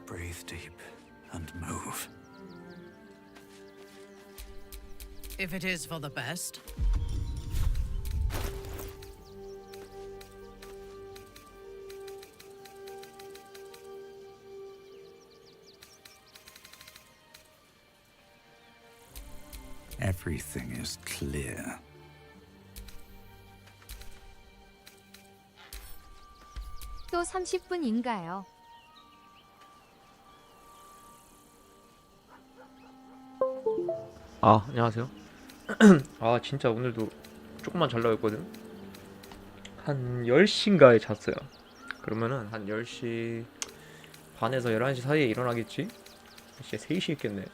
Breathe deep and move. If it is for the best. Everything is clear. 또 30분인가요? 아, 안녕하세요. 아, 진짜 오늘도 조금만 자려고 했거든. 한 10시인가에 잤어요. 그러면은 한 10시 반에서 11시 사이에 일어나겠지? 진짜 3시 있겠네.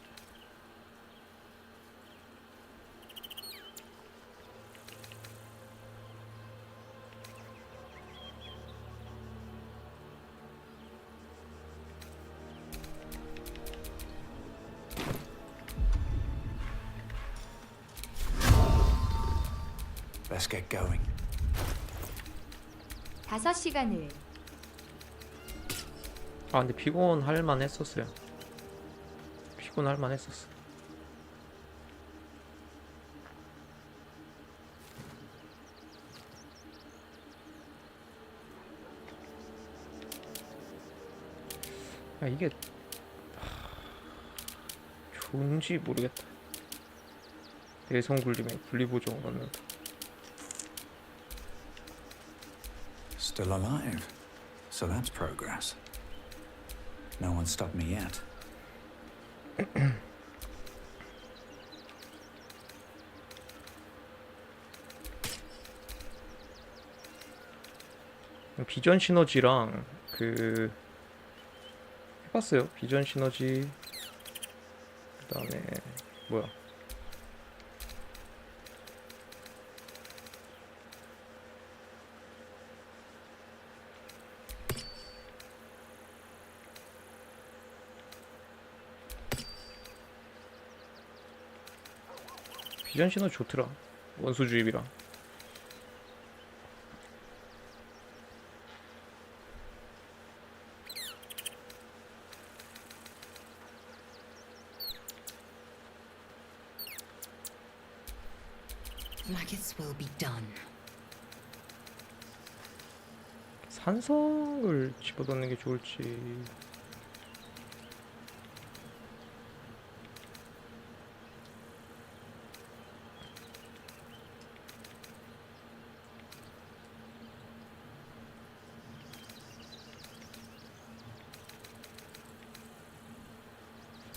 Let's get going. 5시간을. 아, 근데 피곤할 만 했었어요. 피곤할 만 했었어. 야, 이게 좋은지 모르겠다. 내성 굴림에 분리보정 넣는다. Still alive. So that's progress. No one stopped me yet. 비전 시너지랑 그 해봤어요. 비전 시너지 그 다음에 뭐야 비전 시너지 좋더라. 원수 주입이랑. Maggots will be done. 산성을 집어넣는 게 좋을지.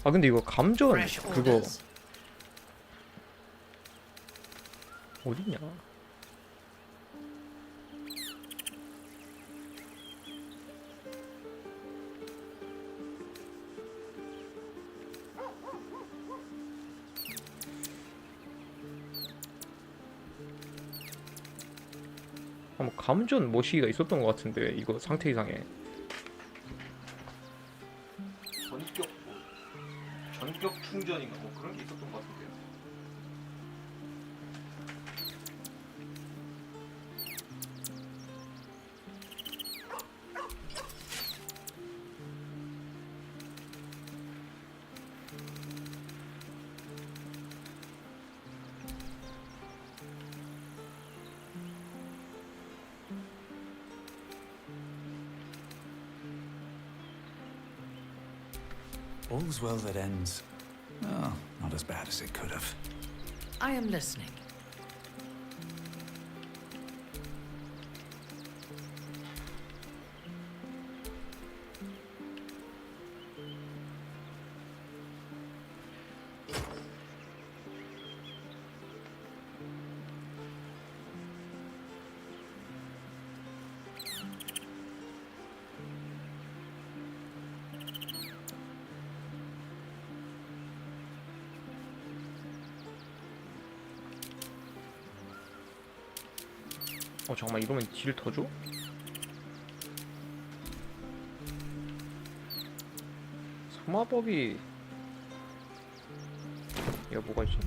아, 근데 이거 감전 Fresh 그거 orders. 어딨냐? 아, 뭐 감전 모시기가 있었던 것 같은데 이거 상태 이상해. 전격 충전인가 뭐 그런 게 있었던 것 같은데요. All's well that ends. Oh, not as bad as it could have. I am listening. 잠깐만, 이러면 딜 더 줘? 소마법이 얘가 뭐가 있지?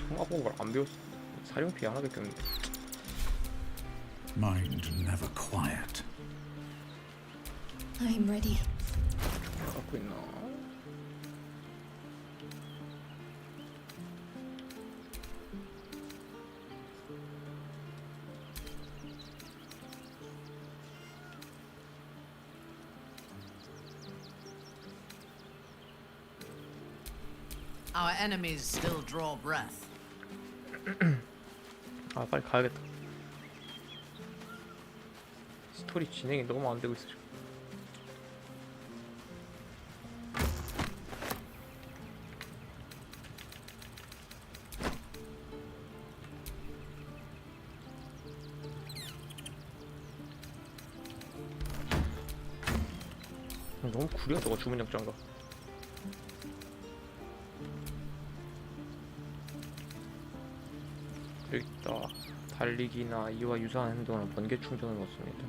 소마법을 안 배웠어. 사령 피해 하나밖에 없는데. mind never quiet. I'm ready. 갖고 있나? Our enemies still draw breath. 아 빨리 가야겠다. 스토리 진행이 너무 안 되고 있어 지금. 너무 구려 저거 주문 역장가. 여기 있다. 달리기나 이와 유사한 행동은 번개 충전을 넣습니다.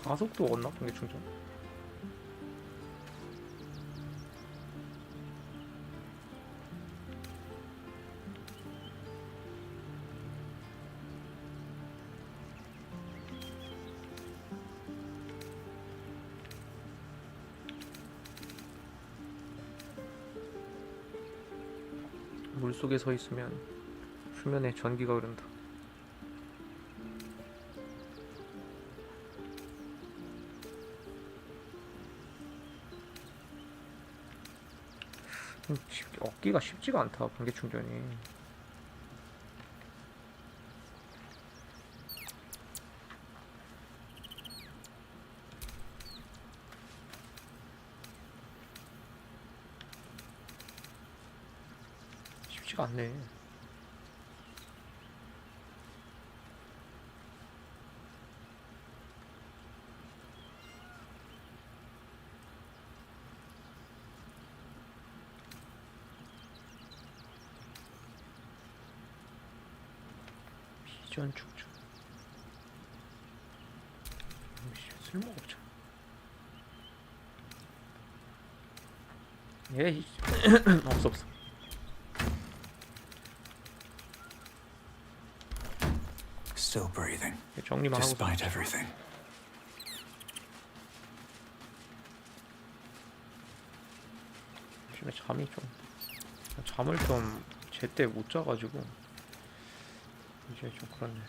가속도 얻나? 번개 충전? 물속에 서 있으면 수면에 전기가 흐른다. 얻기가 쉽지가 않다. 번개 충전이. 쉽지가 않네. 비전 축전. 쓸모가 없잖아. 에이 없어. Still breathing, 정리만 하고 despite everything. 요즘에 잠을 좀 제때 못 자가지고 이제 좀 그렇네.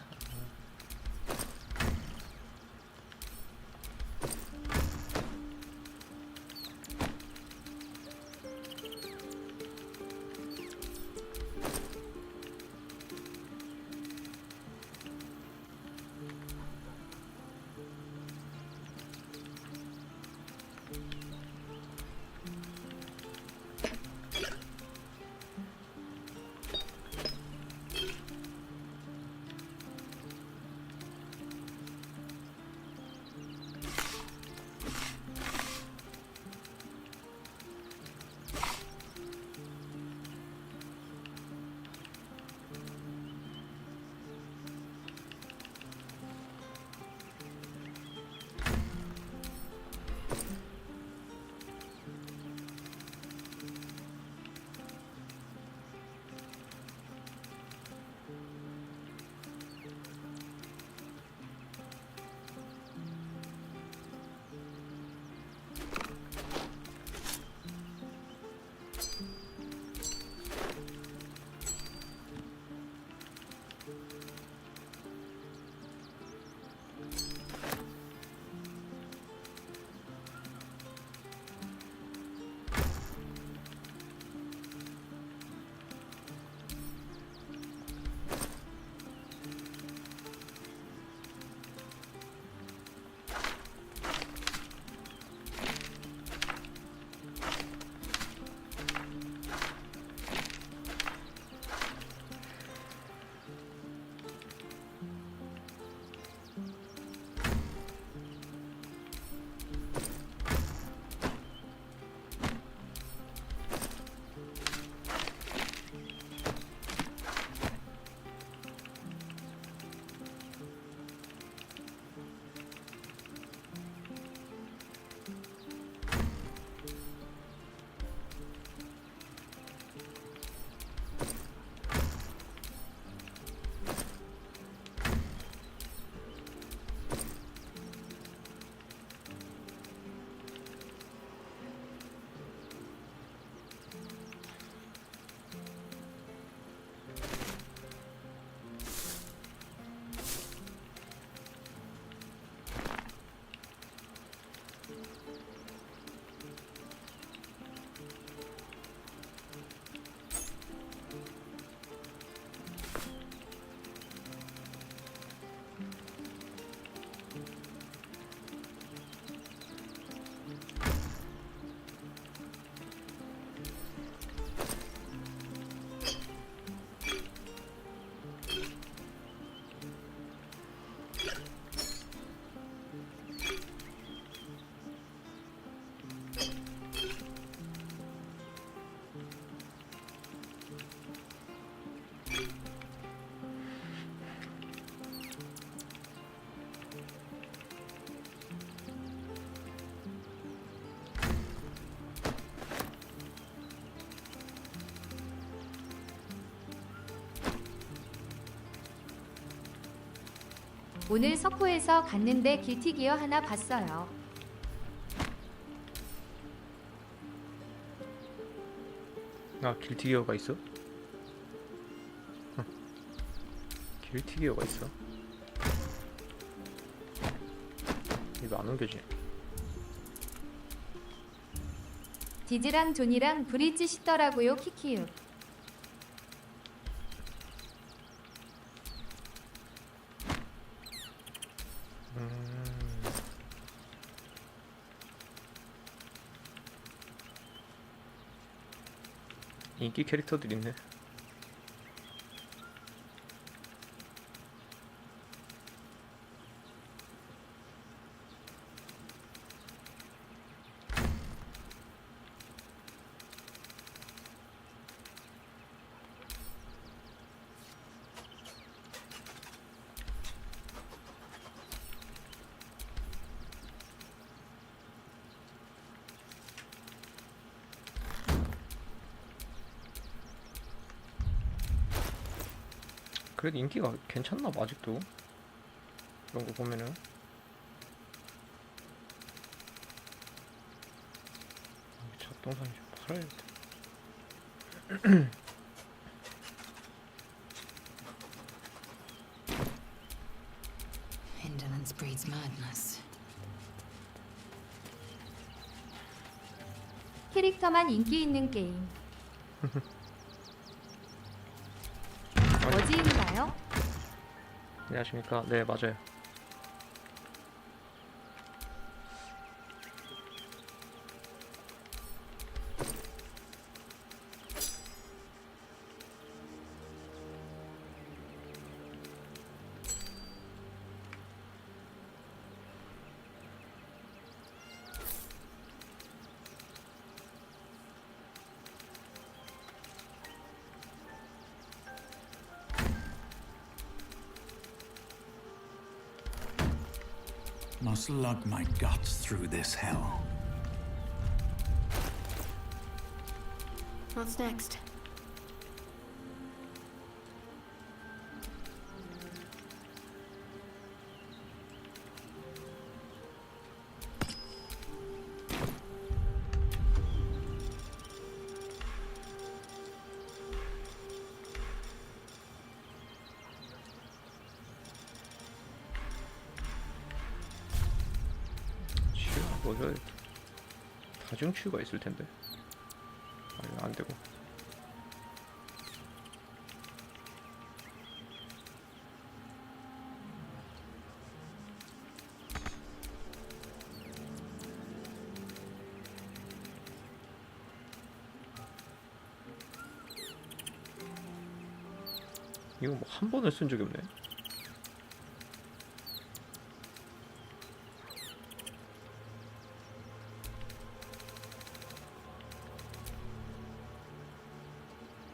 오늘 석호에서 갔는데 길티기어 하나 봤어요. 아, 길티기어가 있어? 길티기어가 있어? 이거 안 옮겨지네. 디즈랑 존이랑 브릿지 시더라고요. 키키유. 인기 캐릭터들 있네. 그래도 인기가 괜찮나 봐 아직도. 그런 거 보면은. 잡동사니 좀 팔아야겠다. Indolence breeds madness. 캐릭터만 인기 있는 게임. 어지인가요? 안녕하십니까. 네, 맞아요. Must lug my guts through this hell. What's next? 치유 넣어줘야 돼. 다중 치유가 있을 텐데. 아, 이거 안 되고. 이거 뭐 한 번을 쓴 적이 없네.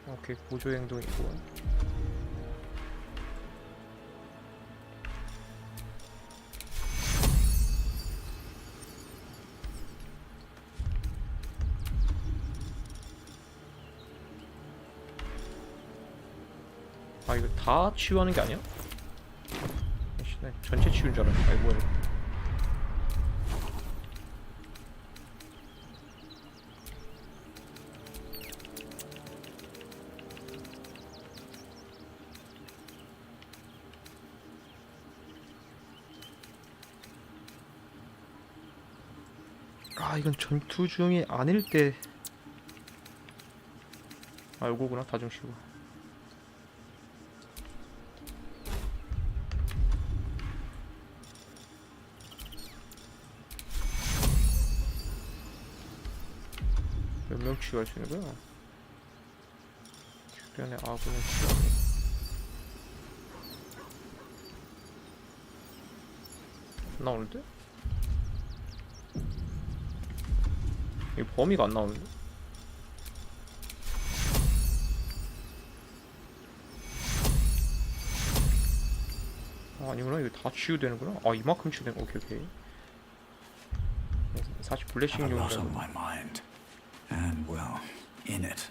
오케이, 보조 행동이고. 아, 이거 다 치유하는 게 아니야? 아이씨, 나 전체 치유인 줄 알았네. 아이, 뭐야 이거. 아, 이건 전투 중이 아닐 때. 아, 요거구나. 다중 치유. 몇 명 치유할 수 있는 거야? 주변의 아군을 치유하고. 안 나오는데? 이 범위가 안 나오는데? 아, 아니구나. 이거 다 치유되는구나. 아, 이만큼 치유되는 거. 오케이, 오케이. 사실 블레싱 I've a lot 용이라서. on my mind. And, well, in it.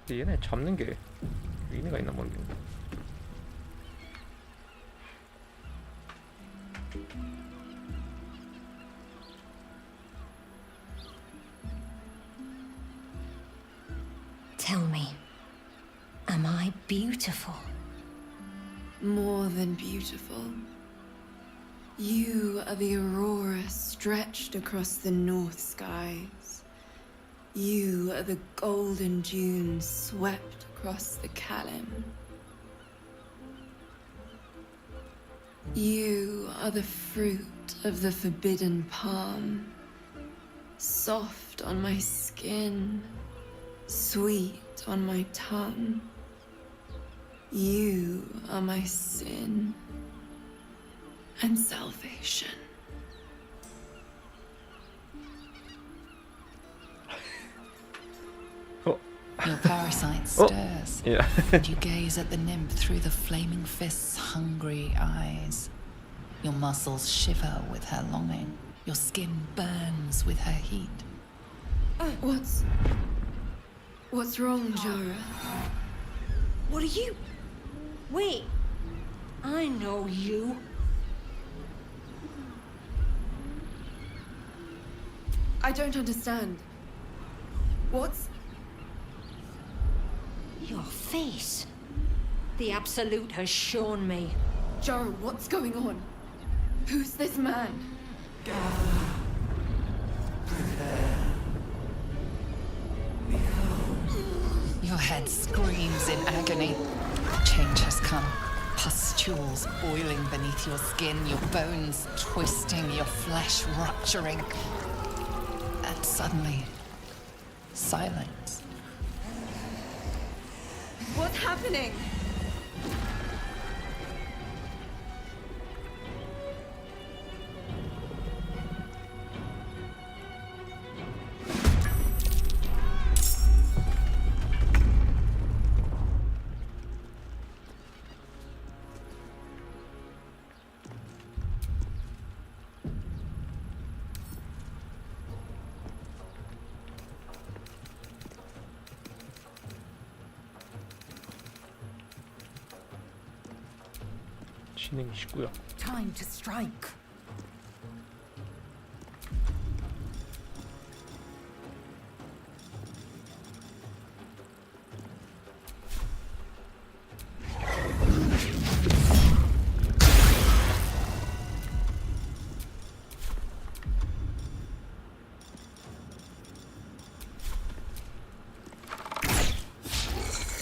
근데 얘네 잡는 게 의미가 있나 모르겠네. Tell me, am I beautiful? More than beautiful. You are the aurora stretched across the north skies. You are the golden dunes swept across the Kalim. You are the fruit of the forbidden palm, soft on my skin, sweet on my tongue. You are my sin and salvation. Your parasite Oh. stirs, Yeah. and you gaze at the nymph through the flaming fist's hungry eyes. Your muscles shiver with her longing. Your skin burns with her heat. What's wrong, Jara? What are you? Wait. I know you. I don't understand. What's... Your face. The Absolute has shown me. Jara, what's going on? Who's this man? Your head screams in agony. Change has come. Pustules boiling beneath your skin, your bones twisting, your flesh rupturing. And suddenly, silence. What's happening? 진행 19야. Time to strike.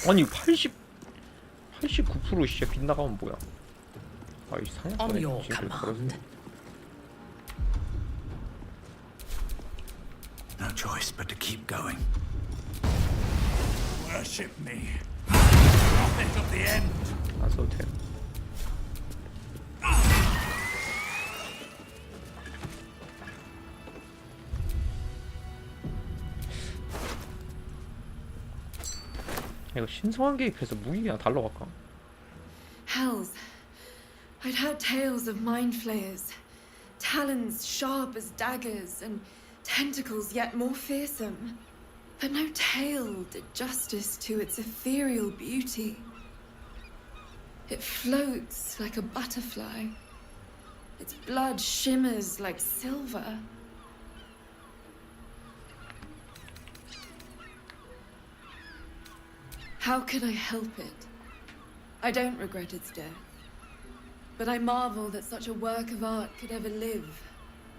아니 89% 진짜 빗나가면 뭐야? 아이 On your 사냥꾼의 지금 command. No choice but to keep going. Worship me. Prophet of the end. 안 써도 돼. 이거 신성한 계획해서 무기 그냥 달러갈까? Hells. I'd heard tales of mind flayers. Talons sharp as daggers and tentacles yet more fearsome. But no tale did justice to its ethereal beauty. It floats like a butterfly. Its blood shimmers like silver. How can I help it? I don't regret its death. But I marvel that such a work of art could ever live.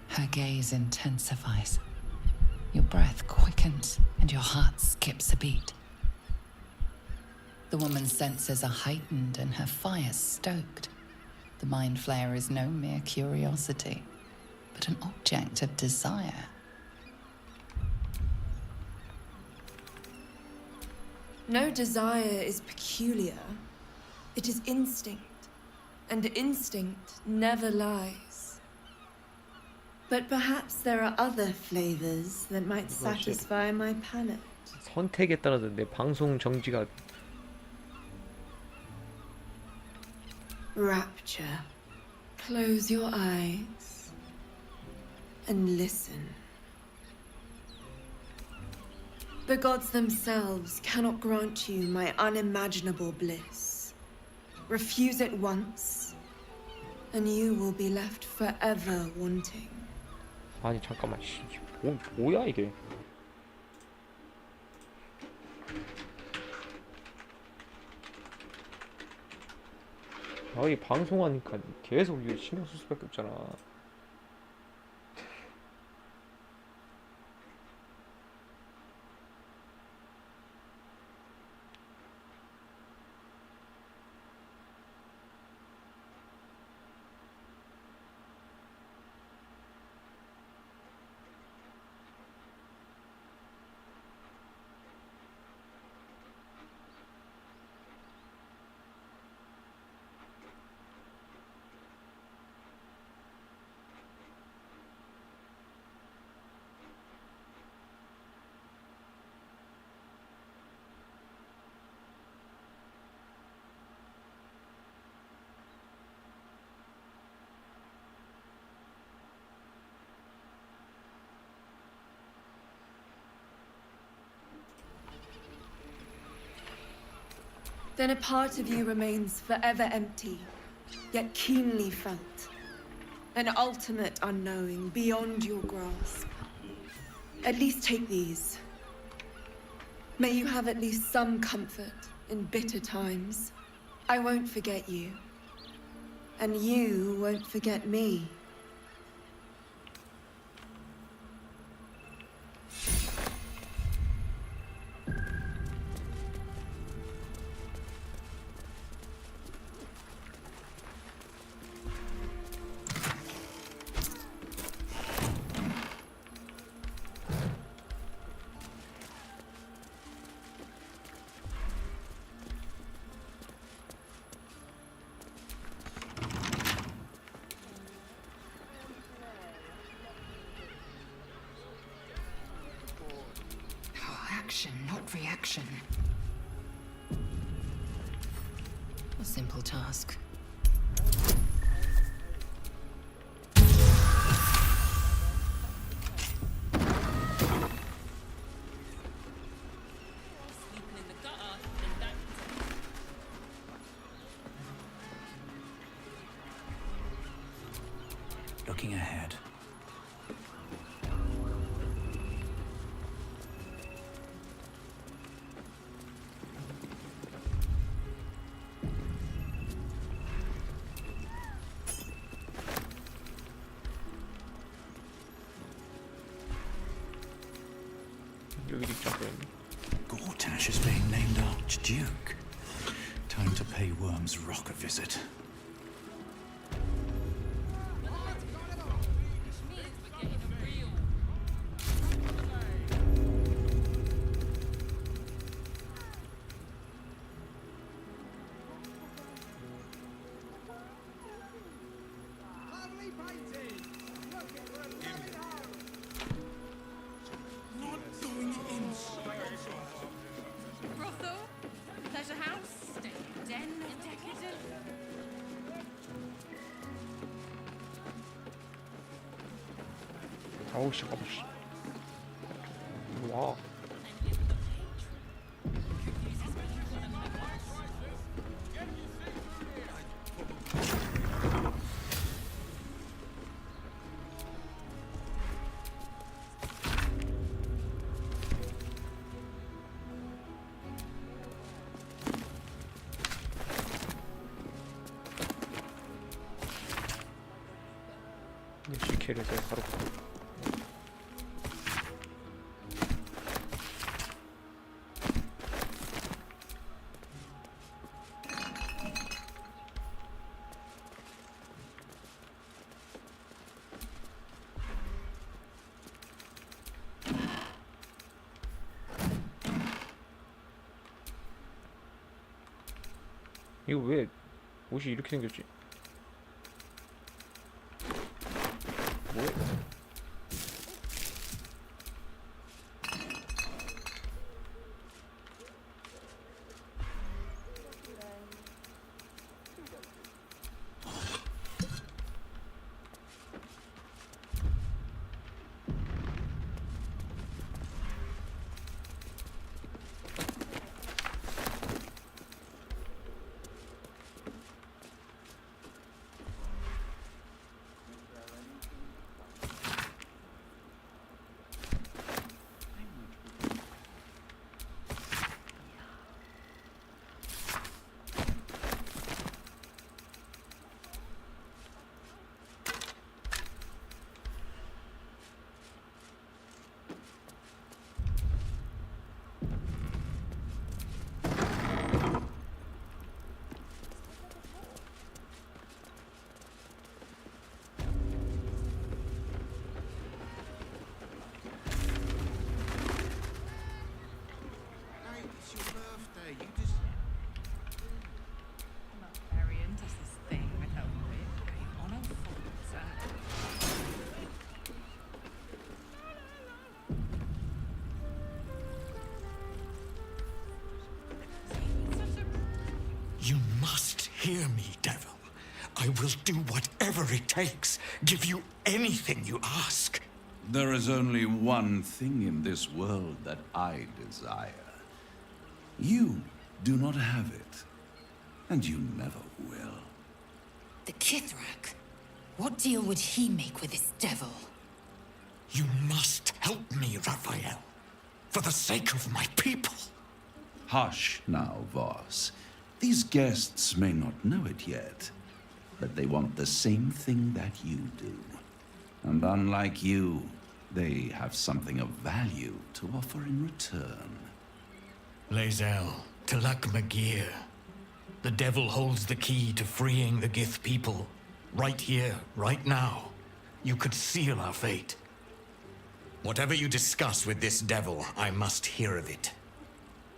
Her gaze intensifies. Your breath quickens and your heart skips a beat. The woman's senses are heightened and her fire stoked. The mind flayer is no mere curiosity, but an object of desire. No desire is peculiar. It is instinct. And instinct never lies. But perhaps there are other flavors that might satisfy my palate. 선택에 따라서 내 방송 정지가 Rapture. Close your eyes and listen. The gods themselves cannot grant you my unimaginable bliss. Refuse it once, and you will be left forever wanting. 아니 잠깐만 뭐야 이게. 아 이 방송하니까 계속 이게 신경 쓸 수밖에 없잖아. Then a part of you remains forever empty, yet keenly felt. An ultimate unknowing beyond your grasp. At least take these. May you have at least some comfort in bitter times. I won't forget you. And you won't forget me. Action, not reaction. A simple task. Looking ahead. Gortash is being named Archduke. Time to pay Worm's Rock a visit. 아우 씨 가봐 씨. 와. CK를 제가 바로 이거 왜 옷이 이렇게 생겼지? 뭐야? Hear me, devil. I will do whatever it takes. Give you anything you ask. There is only one thing in this world that I desire. You do not have it, and you never will. The Kithrak? What deal would he make with this devil? You must help me, Raphael. For the sake of my people. Hush now, Voss. These guests may not know it yet, but they want the same thing that you do. And unlike you, they have something of value to offer in return. Lae'zel, Tilak Magir. The devil holds the key to freeing the Gith people. Right here, right now. You could seal our fate. Whatever you discuss with this devil, I must hear of it.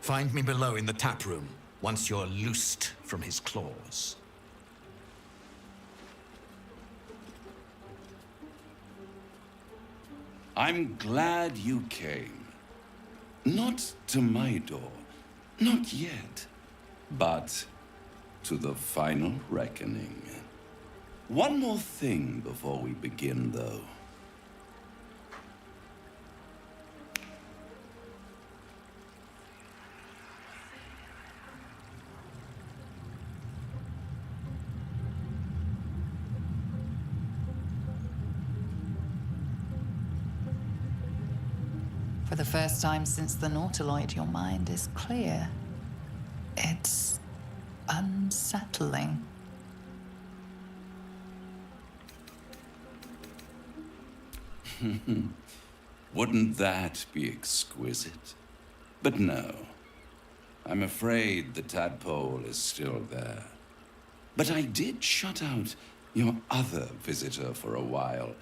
Find me below in the tap room, once you're loosed from his claws. I'm glad you came. Not to my door, not yet, but to the final reckoning. One more thing before we begin, though. For the first time since the Nautiloid, your mind is clear. It's unsettling. Wouldn't that be exquisite? But no. I'm afraid the tadpole is still there. But I did shut out your other visitor for a while,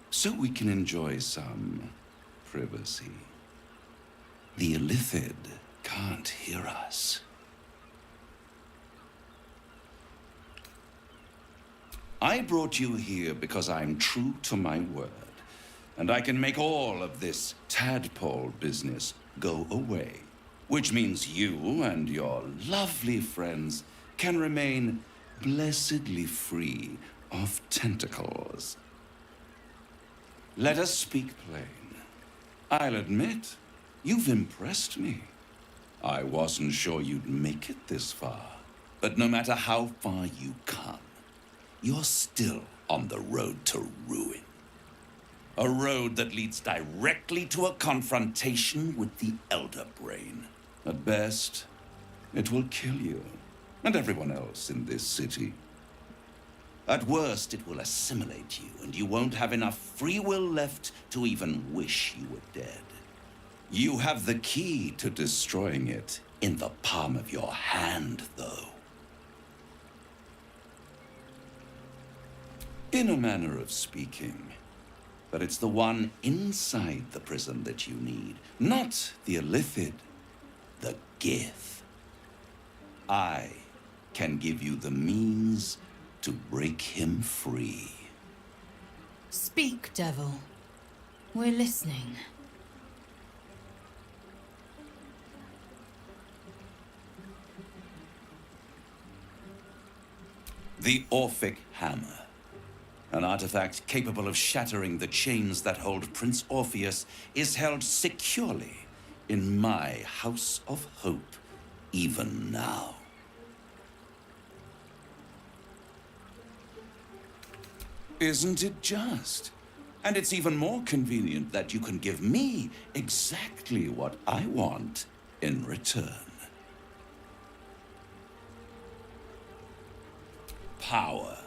so we can enjoy some privacy. The Illithid can't hear us. I brought you here because I'm true to my word, and I can make all of this tadpole business go away, which means you and your lovely friends can remain blessedly free of tentacles. Let us speak plain. I'll admit, you've impressed me. I wasn't sure you'd make it this far, but no matter how far you come, you're still on the road to ruin. A road that leads directly to a confrontation with the Elder Brain. At best, it will kill you, and everyone else in this city. At worst, it will assimilate you, and you won't have enough free will left to even wish you were dead. You have the key to destroying it in the palm of your hand, though. In a manner of speaking. But it's the one inside the prison that you need, not the Illithid, the Gith. I can give you the means to break him free. Speak, devil. We're listening. The Orphic Hammer. An artifact capable of shattering the chains that hold Prince Orpheus is held securely in my House of Hope, even now. Isn't it just? And it's even more convenient that you can give me exactly what I want in return. Power.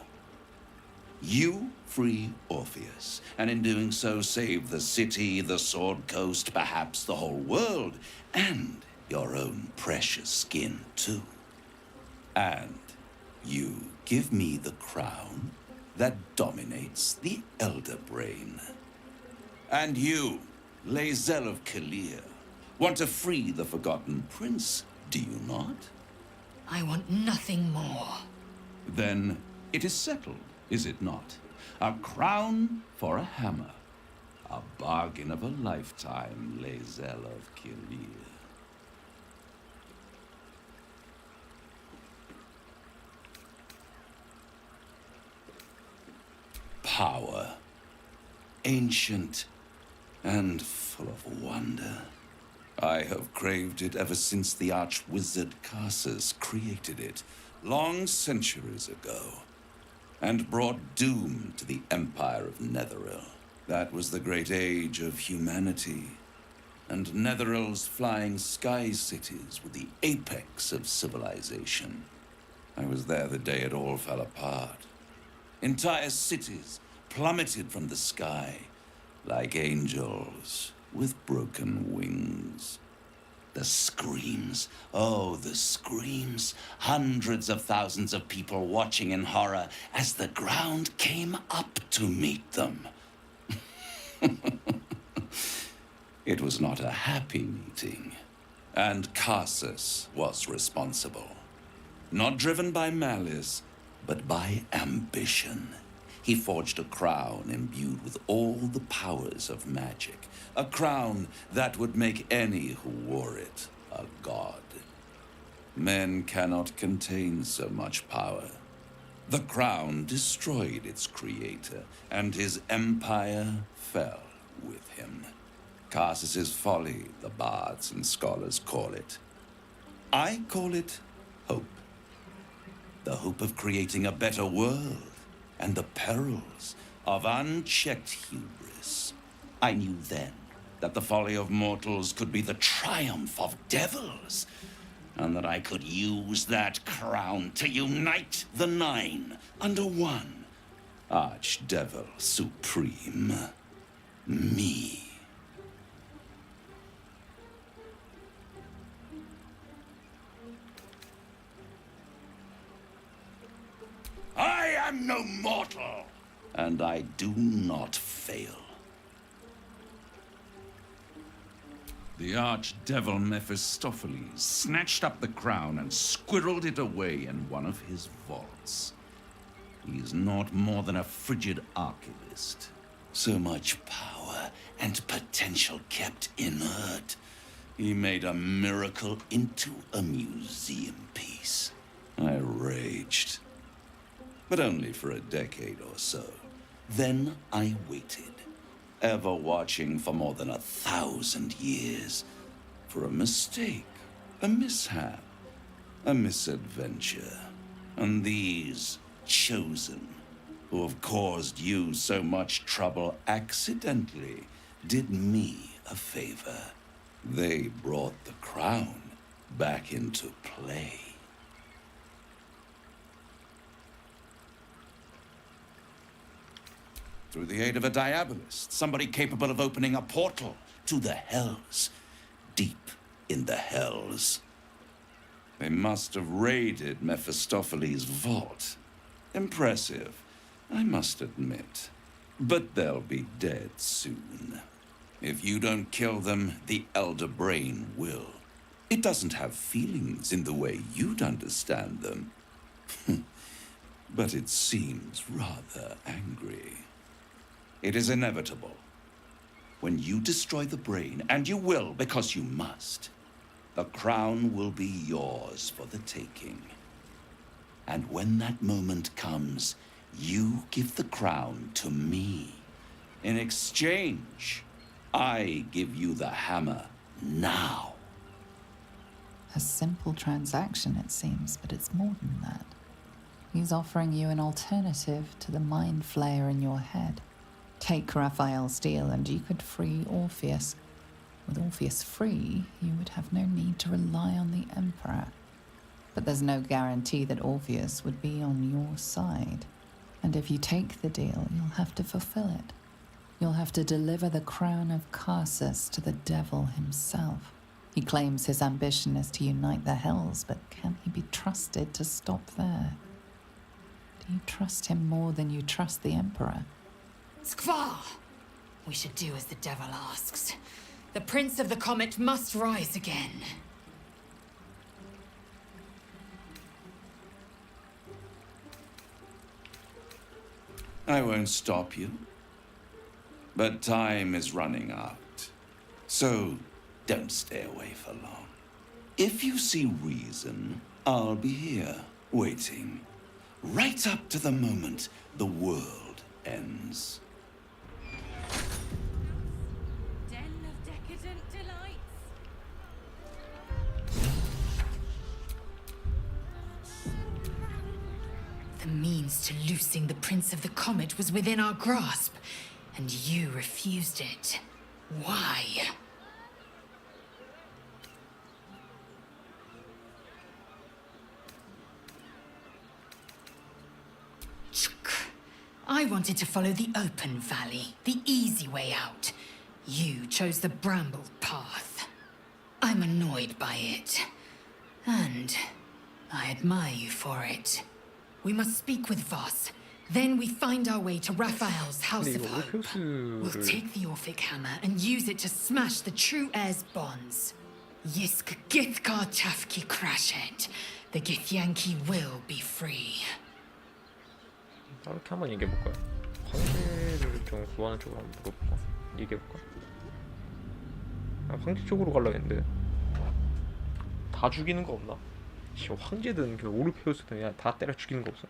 You free Orpheus, and in doing so save the city, the Sword Coast, perhaps the whole world, and your own precious skin too. And you give me the crown that dominates the Elder Brain. And you, Lae'zel of Kalir, want to free the Forgotten Prince, do you not? I want nothing more. Then it is settled, is it not? A crown for a hammer. A bargain of a lifetime, Lae'zel of Kalir. power. Ancient and full of wonder. I have craved it ever since the arch-wizard Carsus created it, long centuries ago, and brought doom to the Empire of Netheril. That was the great age of humanity, and Netheril's flying sky cities were the apex of civilization. I was there the day it all fell apart. Entire cities plummeted from the sky like angels with broken wings. The screams, oh, the screams. Hundreds of thousands of people watching in horror as the ground came up to meet them. It was not a happy meeting, and Carsus was responsible. Not driven by malice, but by ambition. He forged a crown imbued with all the powers of magic. A crown that would make any who wore it a god. Men cannot contain so much power. The crown destroyed its creator, and his empire fell with him. Carsus's folly, the bards and scholars call it. I call it hope. The hope of creating a better world, and the perils of unchecked hubris. I knew then that the folly of mortals could be the triumph of devils, and that I could use that crown to unite the Nine under one Archdevil Supreme. Me. I am no mortal, and I do not fail. The archdevil Mephistopheles snatched up the crown and squirreled it away in one of his vaults. He is not more than a frigid archivist. So much power and potential kept inert. He made a miracle into a museum piece. I raged. But only for a decade or so. Then I waited, ever watching for more than 1,000 years, for a mistake, a mishap, a misadventure. And these chosen, who have caused you so much trouble accidentally, did me a favor. They brought the crown back into play. Through the aid of a diabolist, somebody capable of opening a portal to the hells, deep in the hells. They must have raided Mephistopheles' vault. Impressive, I must admit. But they'll be dead soon. If you don't kill them, the Elder Brain will. It doesn't have feelings in the way you'd understand them. But it seems rather angry. It is inevitable. When you destroy the brain, and you will because you must, the crown will be yours for the taking. And when that moment comes, you give the crown to me. In exchange, I give you the hammer now. A simple transaction, it seems, but it's more than that. He's offering you an alternative to the mind flayer in your head. Take Raphael's deal and you could free Orpheus. With Orpheus free, you would have no need to rely on the Emperor. But there's no guarantee that Orpheus would be on your side. And if you take the deal, you'll have to fulfill it. You'll have to deliver the crown of Carsus to the devil himself. He claims his ambition is to unite the hells, but can he be trusted to stop there? Do you trust him more than you trust the Emperor? Skvar! We should do as the devil asks. The Prince of the Comet must rise again. I won't stop you. But time is running out. So don't stay away for long. If you see reason, I'll be here, waiting. Right up to the moment the world ends. Den of decadent delights. The means to loosing the Prince of the Comet was within our grasp, and you refused it. Why? I wanted to follow the open valley, the easy way out. You chose the brambled path. I'm annoyed by it. And I admire you for it. We must speak with Voss. Then we find our way to Raphael's House 근데 of 이거 Hope. We'll 오르페우스를 take the Orphic Hammer and use it to smash the true heir's bonds. Yisk Githkar Tafki Crashet. The Githyanki will be free. 이렇게 한번 얘기해볼까요? 황제를 좀 구하는 쪽으로 한번 물어볼까? 얘기해볼까? 황제 쪽으로 가려고 했는데 다 죽이는 거 없나? 황제든 그 오르페우스든 그냥 다 때려 죽이는 거 없어?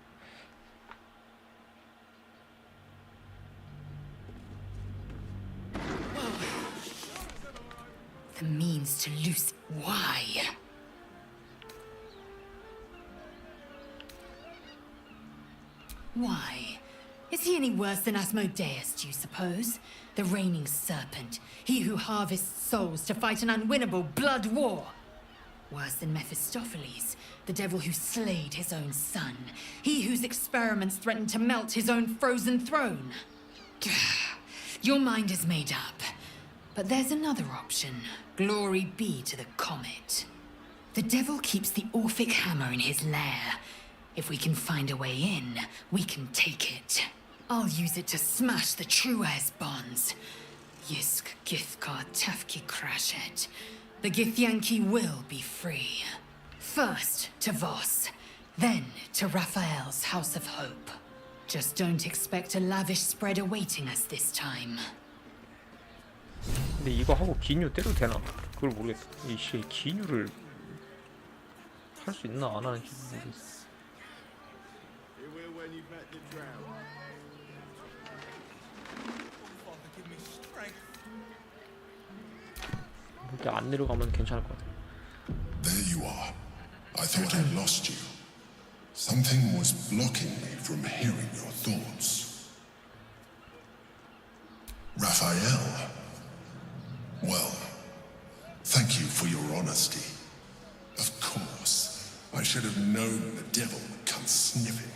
The means to loose. Why? Why? Is he any worse than Asmodeus, do you suppose? The reigning serpent, he who harvests souls to fight an unwinnable blood war. Worse than Mephistopheles, the devil who slayed his own son, he whose experiments threatened to melt his own frozen throne. Your mind is made up. But there's another option. Glory be to the comet. The devil keeps the Orphic Hammer in his lair. If we can find a way in, we can take it. I'll use it to smash the true heir's bonds. Yisk Githkar Tafki Crashet. The Githyanki will be free. First to Voss, then to Raphael's House of Hope. Just don't expect a lavish spread awaiting us this time. 근데 이거 하고 기뉴 때려도 되나? 그걸 모르겠어. 이씨 기뉴를 할 수 있나 안 하는지 모르겠어. 이렇게 안 내려가면 괜찮을 것 같아. There you are. I thought I lost you. Something was blocking me from hearing your thoughts. Raphael. Well, thank you for your honesty. Of course, I should have known the devil would come sniffing.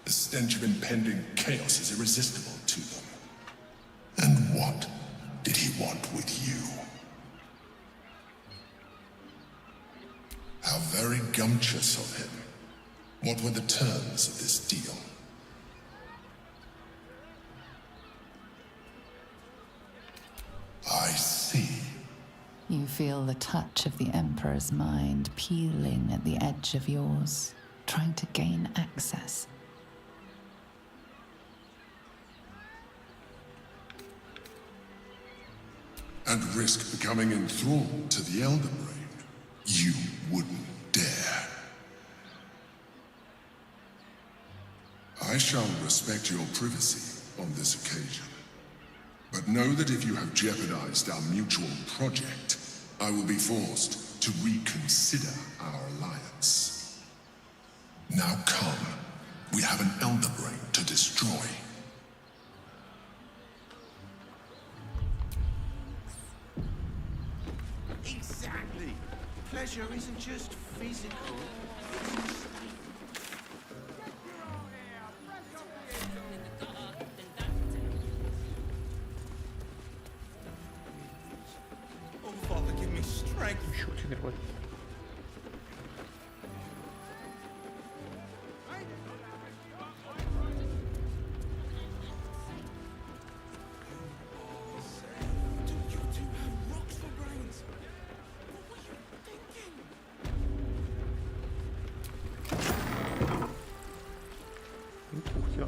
The stench of impending chaos is irresistible to them. And what did he want with you? How very gumptious of him. What were the terms of this deal? I see. You feel the touch of the Emperor's mind peeling at the edge of yours, trying to gain access. And risk becoming enthralled to the Elden Ring. You wouldn't dare. I shall respect your privacy on this occasion. But know that if you have jeopardized our mutual project, I will be forced to reconsider our alliance. Now come. We have an Elden Ring to destroy. Exactly. Pleasure isn't just physical. Oh, Father, give me strength. 이씨 어떻게 내려가지? Do you two have rocks for brains? What were you thinking? 이거 어디야?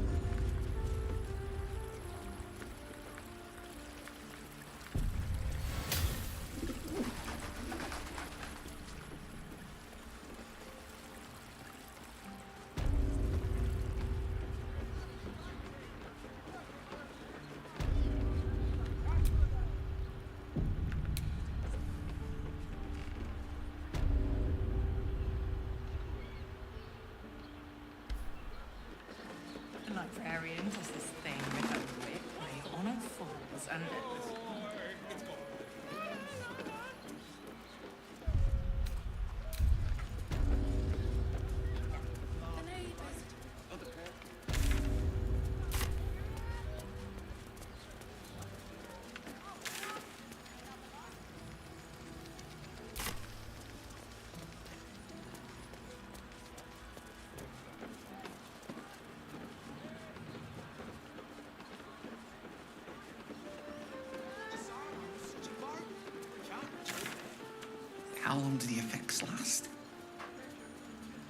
long do the effects last?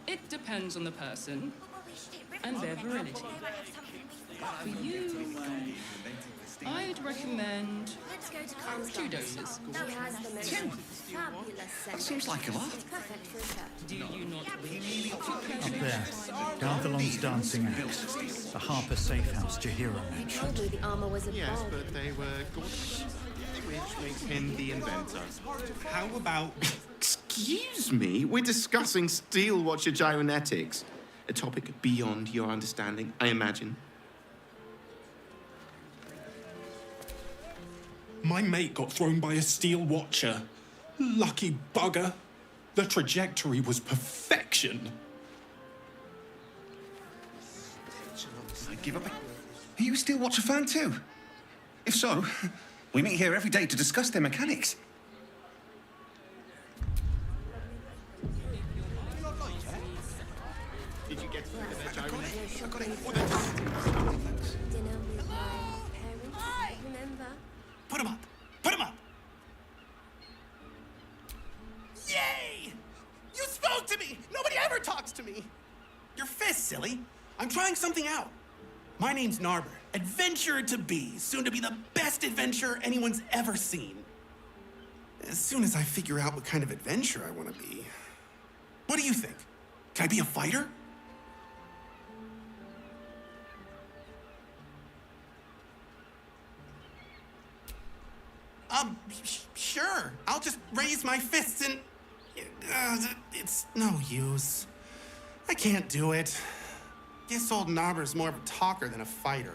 It depends on the person and their virility. For you, I'd recommend 2 doses. Two? That seems like a lot. Do you not wish Up there, Garthalon's dancing out. The Harper safe house Jahira mentioned. The armor was a Yes, but they were gorgeous, which makes him the inventor. How about... Excuse me? We're discussing steel watcher gyrometics. A topic beyond your understanding, I imagine. My mate got thrown by a steel watcher. Lucky bugger. The trajectory was perfection. I give up. Are you a Steel Watcher fan too? If so, we meet here every day to discuss their mechanics. Did you get to the gyrometics? dinner with my parents. Remember? Put him up! Put him up! Yay! You spoke to me! Nobody ever talks to me! Your fist, silly. I'm trying something out. My name's Narber, adventurer to be, soon to be the best adventurer anyone's ever seen. As soon as I figure out what kind of adventurer I want to be. What do you think? Can I be a fighter? Sure. I'll just raise my fists and... it's no use. I can't do it. Guess old Narber's more of a talker than a fighter.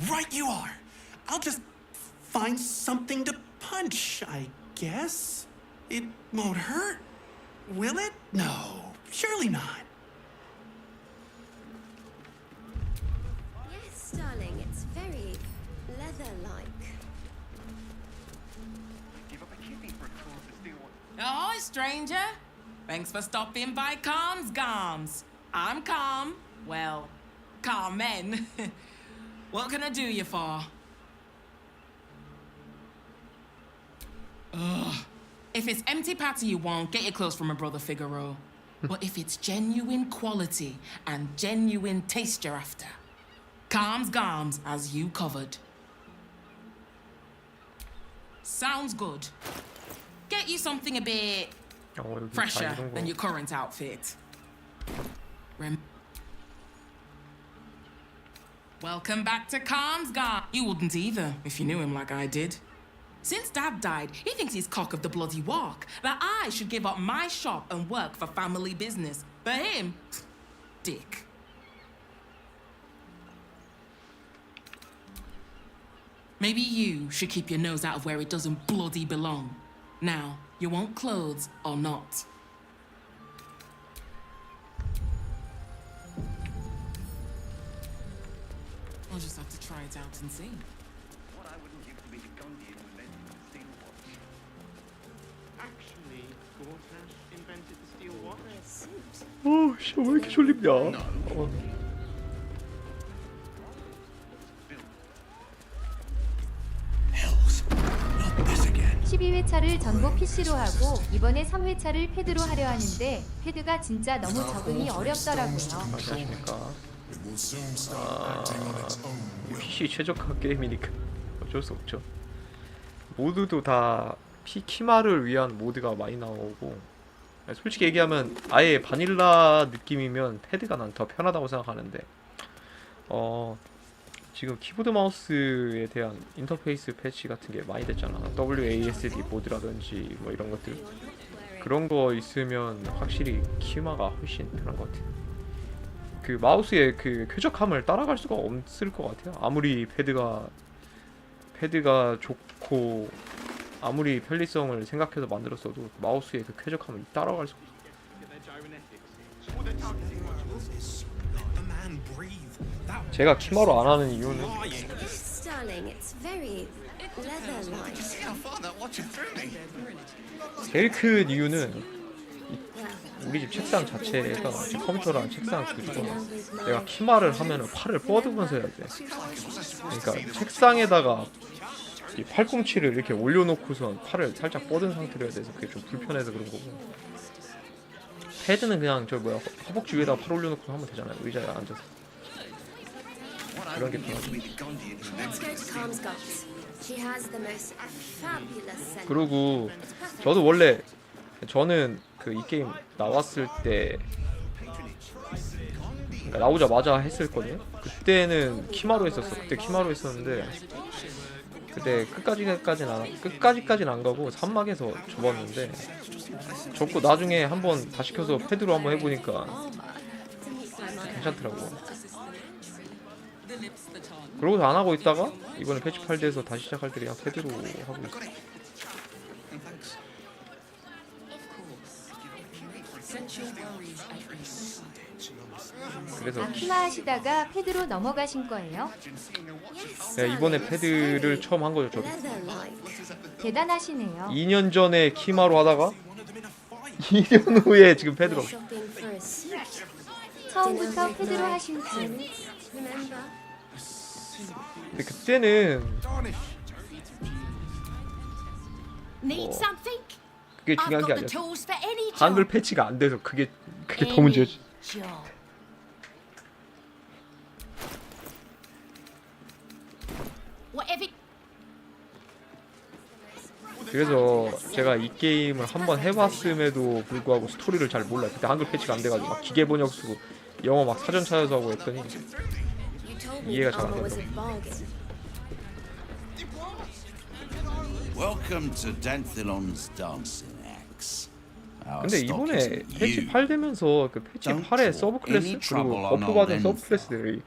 Right you are. I'll just find something to punch, I guess. It won't hurt, will it? No, surely not. Yes, darling, it's very leather-like. Oh, stranger. Thanks for stopping by Calm's Gams. I'm Calm. Well, Carmen. What can I do you for? Ugh. If it's empty patty you want, get your clothes from my brother Figaro. But if it's genuine quality and genuine taste you're after, Calm's Gams has you covered. Sounds good. Get you something a bit fresher than your current outfit. Welcome back to Calm's Gams. You wouldn't either if you knew him like I did. Since Dad died, he thinks he's cock of the bloody walk, that I should give up my shop and work for family business. For him, dick. Maybe you should keep your nose out of where it doesn't bloody belong. Now, you want clothes or not? I'll just have to try it out and see. What I wouldn't give to be the Gundian who led the steel watch. Actually, Gortash invented the steel watch. 씨, 왜 이렇게 졸립냐? 12회차를 전부 PC로 하고 이번에 3회차를 패드로 하려 하는데 패드가 진짜 너무 적응이 어렵더라고요. 안녕하십니까. PC 최적화 게임이니까 어쩔 수 없죠. 모드도 다 키마를 위한 모드가 많이 나오고, 솔직히 얘기하면 아예 바닐라 느낌이면 패드가 난 더 편하다고 생각하는데, 지금 키보드 마우스에 대한 인터페이스 패치 같은 게 많이 됐잖아. WASD 모드라든지 뭐 이런 것들, 그런 거 있으면 확실히 키마가 훨씬 편한 것 같아. 그 마우스의 그 쾌적함을 따라갈 수가 없을 것 같아요. 아무리 패드가 좋고 아무리 편리성을 생각해서 만들었어도 마우스의 그 쾌적함을 따라갈 수가 없어. 제가 키마로 안 하는 이유는 제일 큰 이유는 우리 집 책상 자체가 컴퓨터랑 책상 구조가 내가 키마를 하면은 팔을 뻗으면서 해야 돼. 그러니까 책상에다가 이 팔꿈치를 이렇게 올려놓고선 팔을 살짝 뻗은 상태로 해야 돼서 그게 좀 불편해서 그런 거고, 패드는 그냥 저 뭐야 허벅지 위에다가 팔 올려놓고 하면 되잖아요. 의자에 앉아서. 그런 게 편하죠. Let's go to Calm's Gods. She has the most fabulous scent. 그리고 저도 원래 저는 그 이 게임 나왔을 때, 그러니까 나오자마자 했었거든요. 그때는 키마로 했었어. 그때 키마로 했었는데 그때 끝까지까지는 안 가고 산막에서 접었는데, 접고 나중에 한번 다시 켜서 패드로 한번 해보니까 괜찮더라고. 그러고서 안 하고 있다가 이번에 패치 8돼서 다시 시작할 때 그냥 패드로 하고 있어. 그래서 키마 하시다가 패드로 넘어가신 거예요? 네, 이번에 패드를 처음 한 거죠. 저도 대단하시네요. 2년 전에 키마로 하다가 2년 후에 지금 패드로. Shopping for a suit. 처음부터 패드로 하신 분. Remember? 근데 그때는 Need something? 그게 I've 중요한 게 got the 아니야. tools for any job. 한글 패치가 안 돼서 그게 더 문제지. Job. Whatever. 그래서 제가 이 게임을 한번 해봤음에도 불구하고 스토리를 잘 몰라요. 그때 한글 패치가 안 돼가지고 막 기계 번역 쓰고 영어 막 사전 찾아서 하고 했더니 You told me 이해가 잘 안 armor was a 되더라고. bargain. Welcome to Danthilon's dancing axe. Our 근데 stock is 이번에 패치 new. 8 되면서 그 패치 Don't 8의 draw 서브 클래스 any 그리고 trouble on 버프 받은 old 서브 Enfield. 클래스들이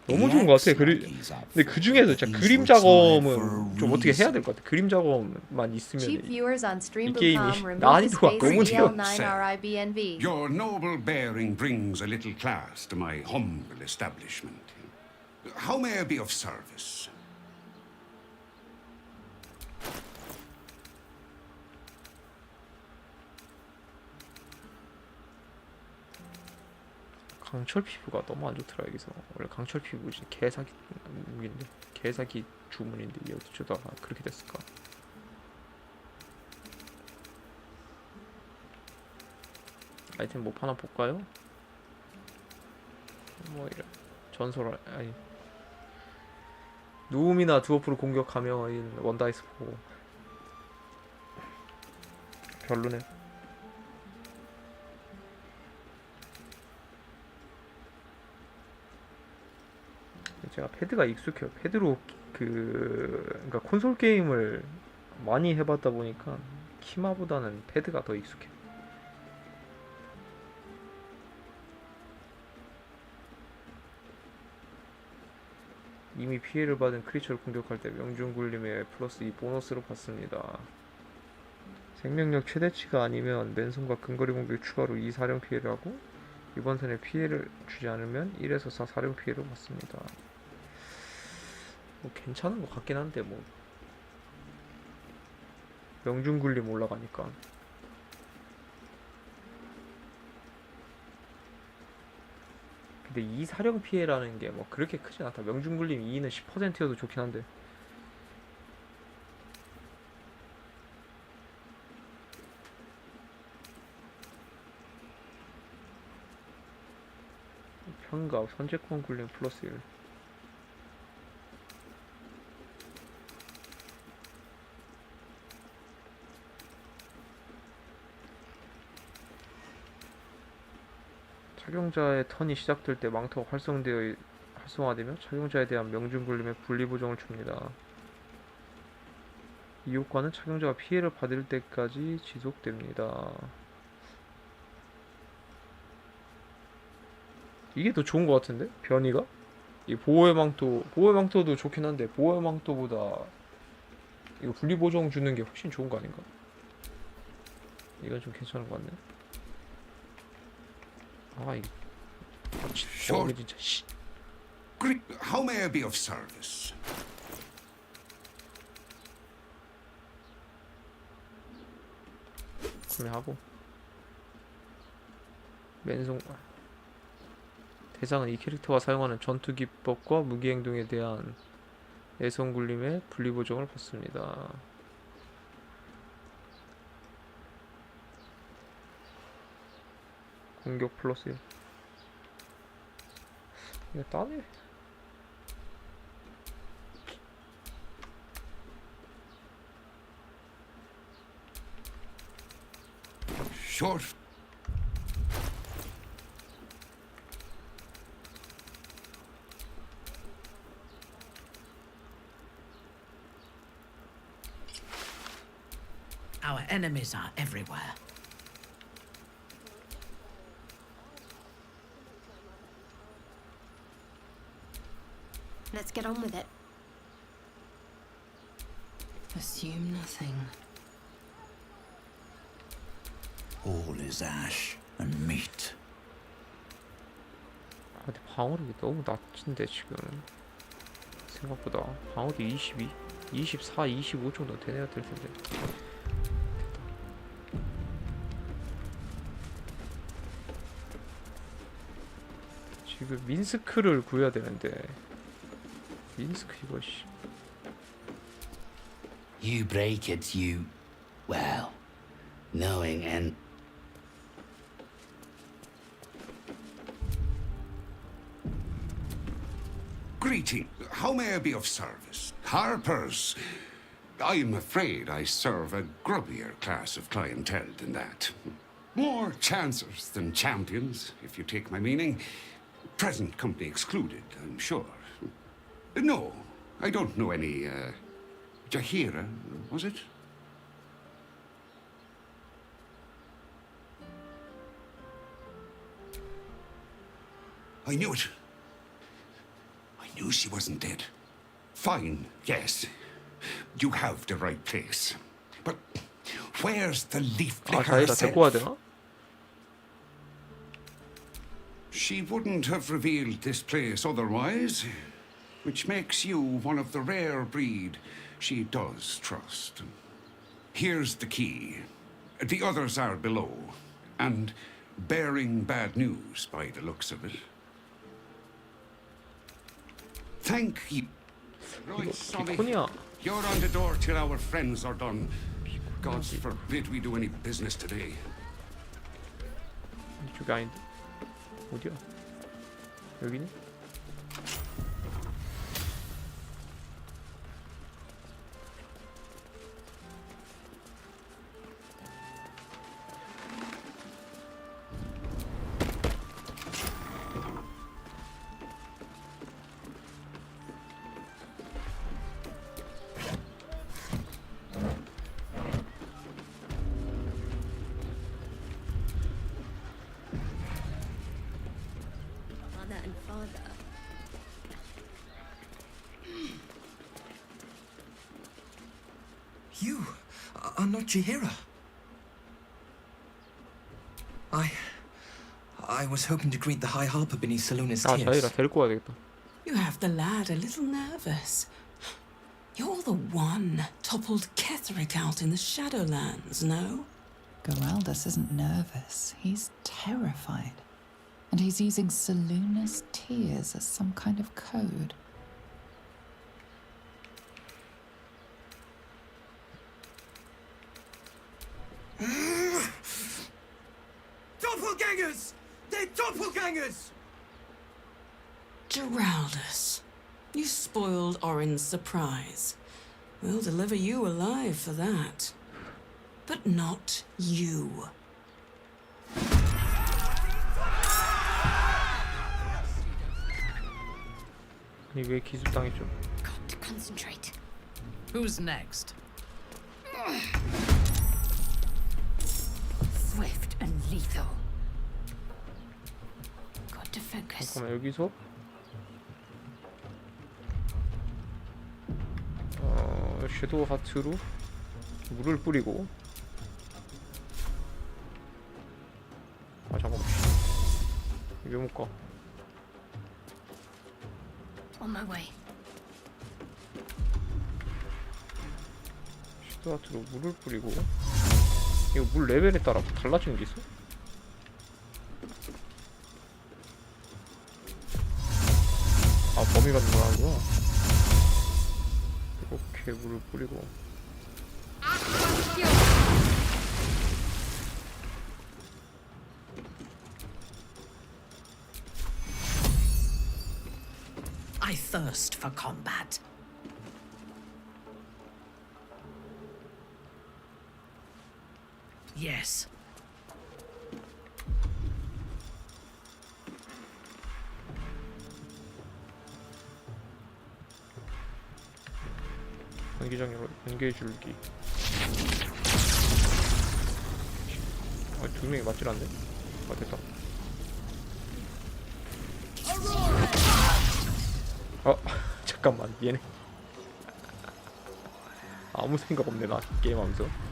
너무 좋은 것 같아. 근데 그 중에서 진짜 그림 작업은 좀 어떻게 해야 될 것 같아. 그림 작업만 있으면 Cheap viewers on 이 게임이 stream.com remove the 난이도가 space 너무 뛰어. EL9RIBNV. Your noble bearing brings a little class to my humble establishment. How may I be of service? 강철 피부가 너무 안 좋더라. 여기서 원래 강철 피부 진짜 개사기 무기인데, 개사기 주문인데 이게 어쩌다가 그렇게 됐을까. 아이템 뭐 하나 볼까요? 뭐 이래 전설 아니 누움이나 드워프로 공격하면 원다이스 보고 별로네. 제가 패드가 익숙해요. 패드로 그러니까 콘솔 게임을 많이 해봤다 보니까 키마보다는 패드가 더 익숙해. 이미 피해를 받은 크리처를 공격할 때 명중굴림의 플러스 2 보너스로 받습니다. 생명력 최대치가 아니면 맨손과 근거리 공격 추가로 2 사령 피해를 하고, 이번 턴에 피해를 주지 않으면 1에서 4 사령 피해를 받습니다. 뭐 괜찮은 것 같긴 한데 뭐 명중굴림 올라가니까. 근데 2 사령 피해라는 게 뭐 그렇게 크진 않다. 명중굴림 2는 10%여도 좋긴 한데. 평갑 선제권 굴림 플러스 1. 착용자의 턴이 시작될 때 망토가 활성화되며 착용자에 대한 명중굴림의 분리보정을 줍니다. 이 효과는 착용자가 피해를 받을 때까지 지속됩니다. 이게 더 좋은 것 같은데? 변이가? 이 보호의 망토도 좋긴 한데 보호의 망토보다 이거 분리보정 주는 게 훨씬 좋은 거 아닌가? 이건 좀 괜찮은 것 같네. 아, 이거 진짜 씨. How may I be of service? 구매하고 맨손 대상은 이 캐릭터가 사용하는 전투 기법과 무기 행동에 대한 애송굴림의 분리보정을 받습니다. 공격 플러스 1. 이거 따네. Short. Our enemies are everywhere. Let's get on with it. Assume nothing. All is ash and meat. 아, 근데 방어력이 너무 낮은데 지금 생각보다 방어도 22, 24, 25 정도 되내야 될 텐데. 지금 민스크를 구해야 되는데 민스크 이거 씨. You break it, you... well, knowing and... Greeting. How may I be of service? Harpers. I'm afraid I serve a grubbier class of clientele than that. More chancers than champions, if you take my meaning. Present company excluded, I'm sure. No, I don't know any, Jahira, was it? I knew it. I knew she wasn't dead. Fine, yes. You have the right place. But where's the leaf 아, licker 자기가 데리고 와야 herself? 되나? She wouldn't have revealed this place otherwise, which makes you one of the rare breed she does trust. Here's the key. The others are below, and bearing bad news by the looks of it. Thank you. Right, Sonny. 비콘이야. You're on the door till our friends are done. God forbid we do any business today. 이쪽이 아닌데. 어디야? 여기네? Mother and father. You are not Jahira. I was hoping to greet the High Harper beneath Salona's 아, tears. 자기라 데리고 와야 되겠다. You have the lad a little nervous. You're the one toppled Ketherick out in the Shadowlands, no? Geraldus isn't nervous. He's terrified. And he's using Salona's tears as some kind of code. Doppelgangers! They're doppelgangers! Geraldus, you spoiled Orin's surprise. We'll deliver you alive for that. But not you. 아니 왜 기습당했죠? Got to concentrate. Who's next? Swift and lethal. Got to focus. 잠깐만 여기서 섀도우 하트로 물을 뿌리고 아 잠깐만 왜 못 가? On my way. 섀도우 하트로 물을 뿌리고 이거 물 레벨에 따라 달라지는 게 있어? 아 범위가 늘어나는구나. 이렇게 물을 뿌리고. I thirst for combat. Yes. 전기장로 번개줄기. 두 명이 맞질 않네. 됐다. 잠깐만, 얘네 아무 생각 없네 나 게임하면서.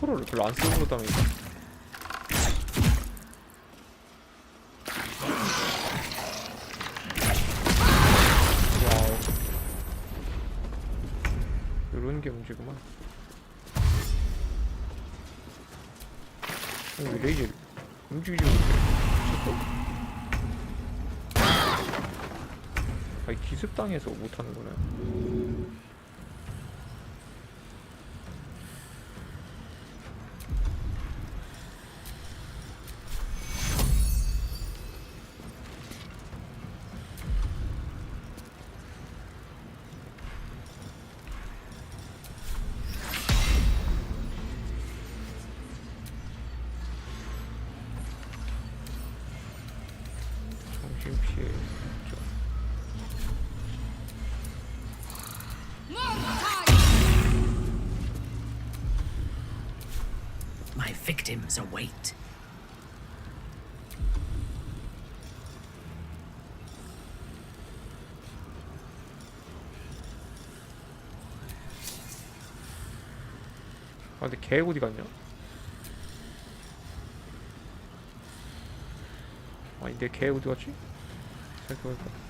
소설을 별로 안 쓰는 것도 아니고. 와우, 이런 게 문제구만. 레이저 움직이지 못해. 아니 기습당해서 못하는구나. 정신 피해. My victims await. 근데 걔 어디 갔냐? 아니 내 걔 어디 갔지? 생각해보니까.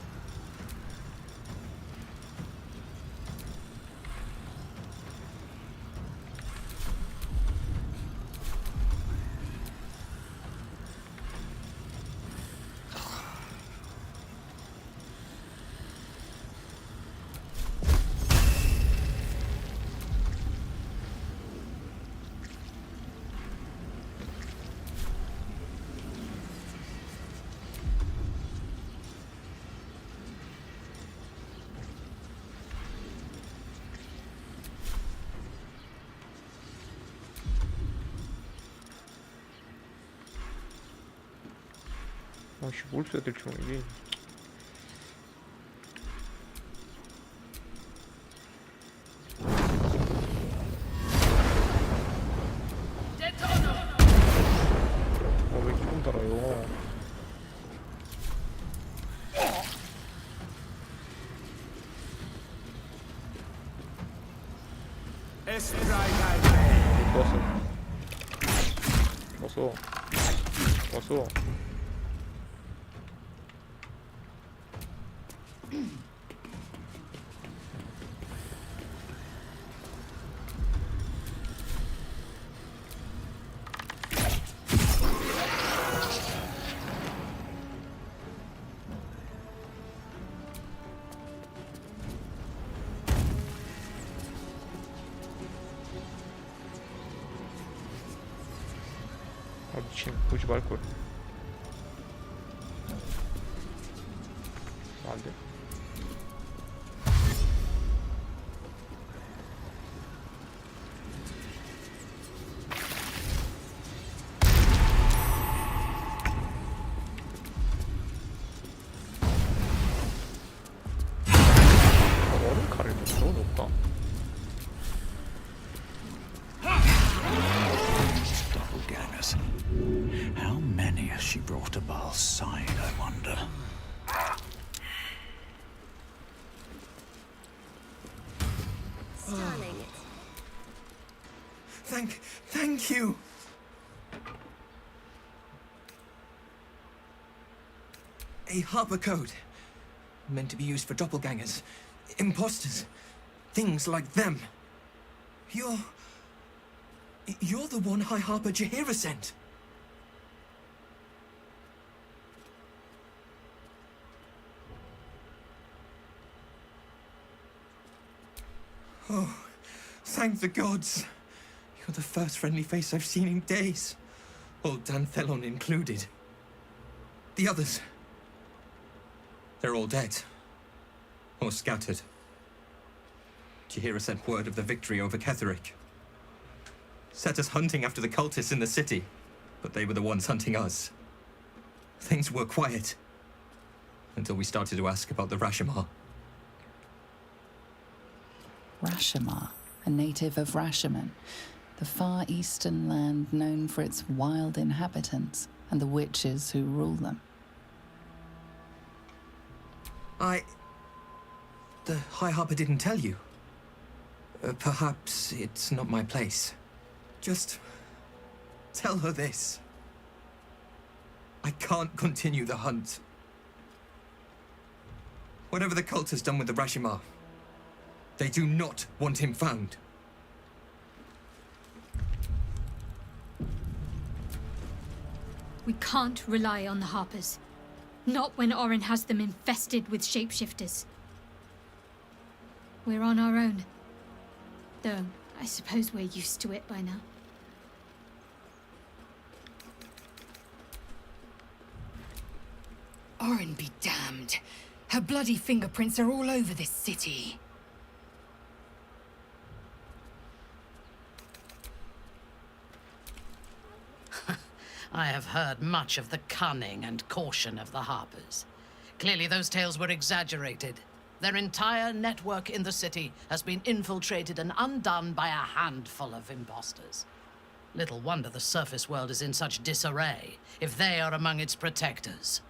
아씨 뭘 써야 될지 모르겠네. 왜 이렇게 조금 달아요? 왔어. 아 미친, 보지 말걸. 안돼. 어른 칼을 좀 넣어놓을까? Doppelgangers. How many has she brought to Baal's side, I wonder? Thank you. A Harper code. Meant to be used for doppelgangers, imposters, things like them. You're the one High Harper Jaheira sent. Oh, thank the gods. You're the first friendly face I've seen in days. Old Dan Thelon included. The others, they're all dead. Or scattered. Jaheira sent word of the victory over Ketheric. Set us hunting after the cultists in the city, but they were the ones hunting us. Things were quiet. Until we started to ask about the Rashomar. Rashomar, a native of Rashomon, the far eastern land known for its wild inhabitants and the witches who rule them. The High Harper didn't tell you. Perhaps it's not my place. Just tell her this. I can't continue the hunt. Whatever the cult has done with the Rashomar, they do not want him found. We can't rely on the Harpers. Not when Orin has them infested with shapeshifters. We're on our own. Though, I suppose we're used to it by now. Orin be damned. Her bloody fingerprints are all over this city. I have heard much of the cunning and caution of the Harpers. Clearly those tales were exaggerated. Their entire network in the city has been infiltrated and undone by a handful of imposters. Little wonder the surface world is in such disarray, if they are among its protectors.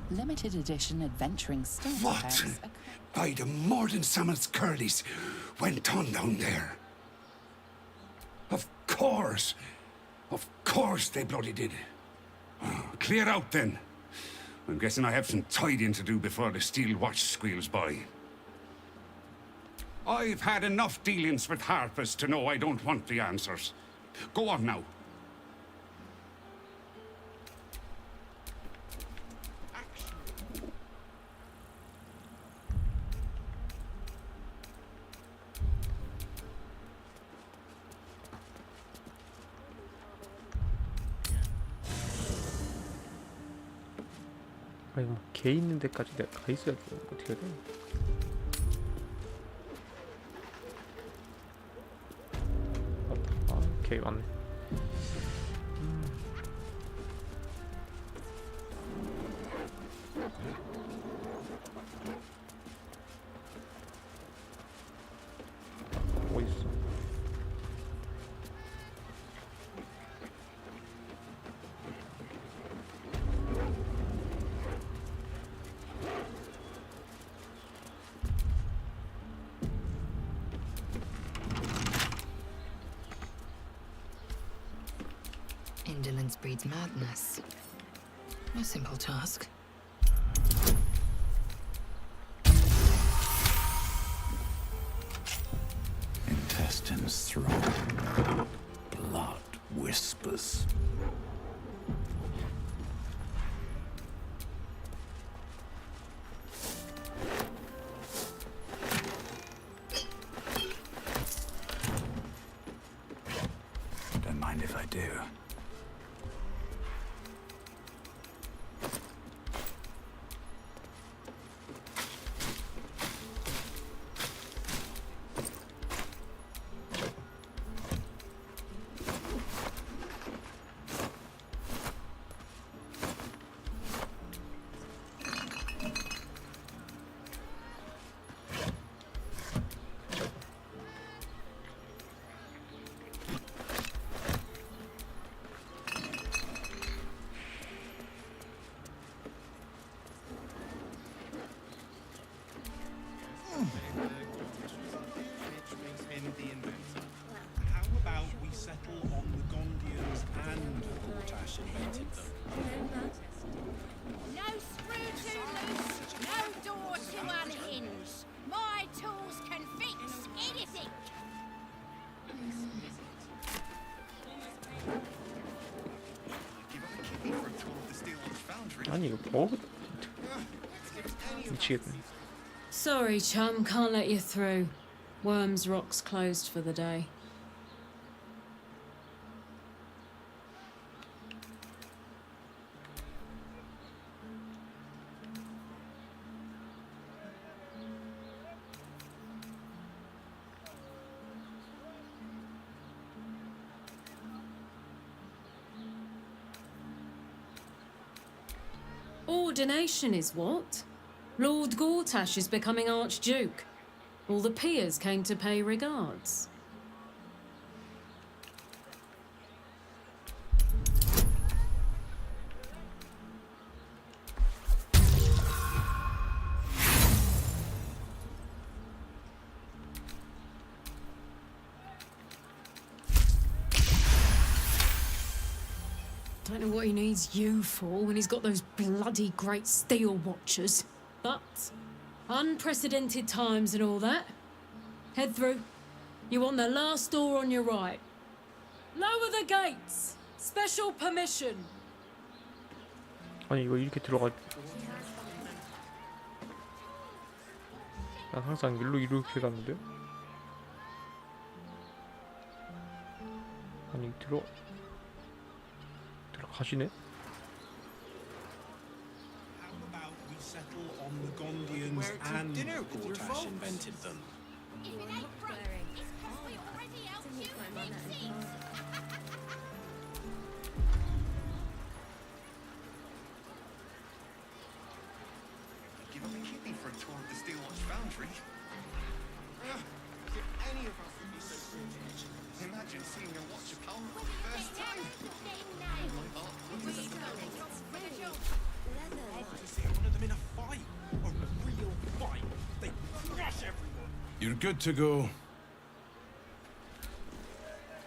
Limited edition adventuring stealth What? packs are by the more than some of curlies went on down there. Of course they bloody did. Oh, clear out then. I'm guessing I have some tidying to do before the steel watch squeals by. I've had enough dealings with Harpers to know I don't want the answers. Go on now. 아니 뭐 개 있는 데까지 내가 가 있어야 돼. 어떻게 해야 돼? 아, 개 맞네. 어디 있어? Indolence breeds madness. A simple task. Intestines throbbing. Blood whispers. Don't mind if I do. How about we settle on the Gondians and Gortash invented them? No screw too loose, no door too unhinged. My tools can fix anything. 아니 이거 버그 미치겠네. Sorry, chum, can't let you through. Worms Rock's closed for the day. Ordination is what? Lord Gortash is becoming Archduke. All the peers came to pay regards. Don't know what he needs you for when he's got those bloody great steel watchers. But unprecedented times and all that. Head through. You want the last door on your right. Lower the gates. Special permission. 아니 이거 이렇게 들어가. 난 항상 일로 이렇게 갔는데. 아니 들어가시네. Settle on the Gondians and Gortash invented them. If it ain't broke, it's 'cause we already helped you fix it. Give up a kidney for a tour of the Steel Watch Foundry. If any of us would be so privileged, imagine seeing your watch of power for the first time. To see one of them in a fight, a real fight. They You're good to go.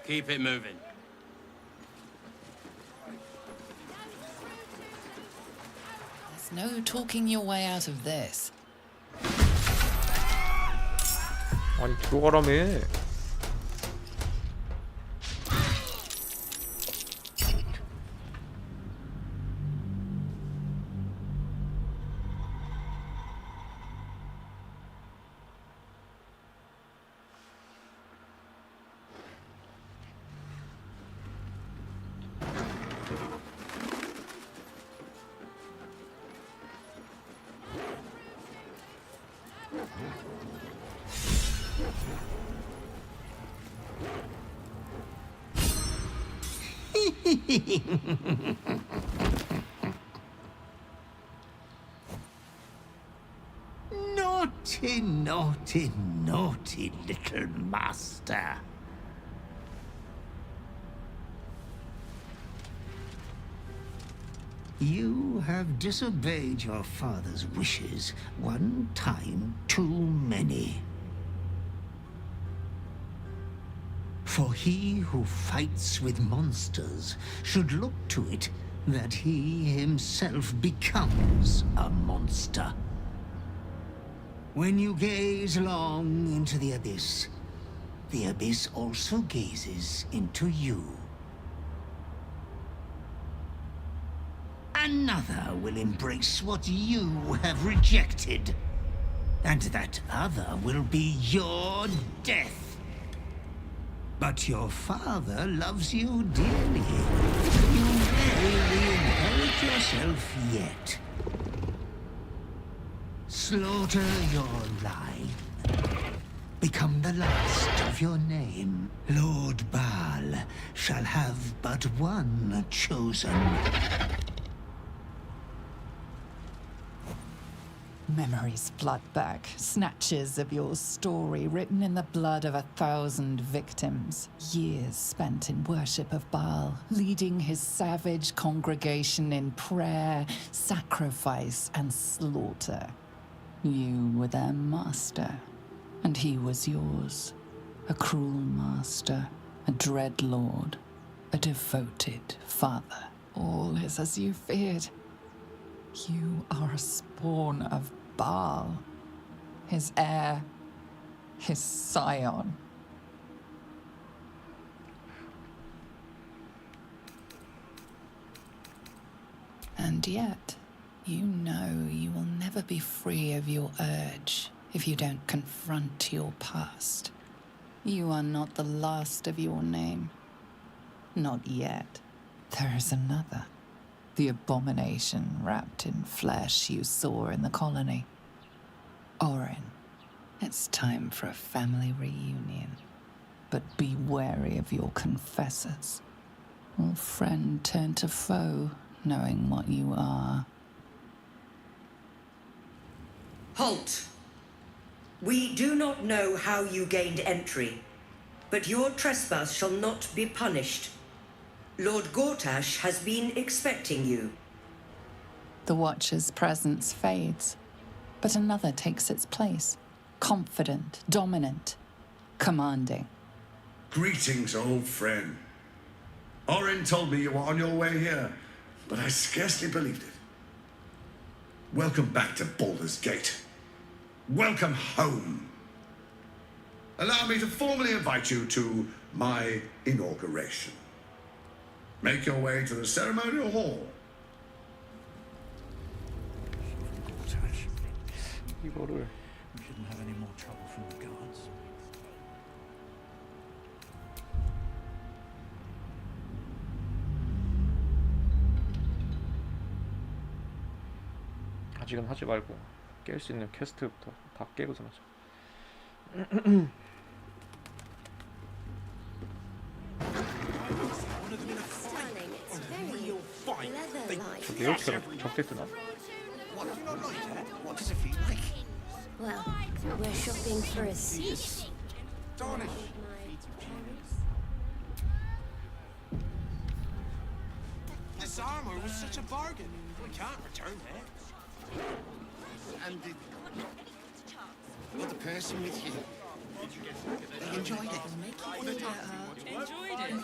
Keep it moving. There's no talking your way out of this. 아니 들어가라며. Naughty, naughty, naughty little master. You have disobeyed your father's wishes one time too many. For he who fights with monsters should look to it that he himself becomes a monster. When you gaze long into the abyss also gazes into you. Another will embrace what you have rejected, and that other will be your death. But your father loves you dearly. You may re-inherit yourself yet. Slaughter your line. Become the last of your name. Lord Baal shall have but one chosen. Memories flood back, snatches of your story written in the blood of 1,000 victims. Years spent in worship of Baal, leading his savage congregation in prayer, sacrifice, and slaughter. You were their master, and he was yours. A cruel master, a dread lord, a devoted father. All is as you feared. You are a spawn of Baal, his heir, his scion. And yet, you know you will never be free of your urge if you don't confront your past. You are not the last of your name. Not yet. There is another. The abomination wrapped in flesh you saw in the colony. Orin, it's time for a family reunion. But be wary of your confessors. Will friend turn to foe, knowing what you are? Halt! We do not know how you gained entry, but your trespass shall not be punished. Lord Gortash has been expecting you. The Watcher's presence fades, but another takes its place. Confident, dominant, commanding. Greetings, old friend. Orin told me you were on your way here, but I scarcely believed it. Welcome back to Baldur's Gate. Welcome home. Allow me to formally invite you to my inauguration. Make your way to the ceremonial hall. 이거를 We shouldn't have any more trouble from the guards. 아직은 하지 말고 깰 수 있는 퀘스트부터 다 깨고서 하자. 저기 여기처럼 적대 뜨나? What does it feel like? Well, we're shopping for a seat. This armor was such a bargain. We can't return it. And you're the person with you. They enjoyed it. Enjoyed it.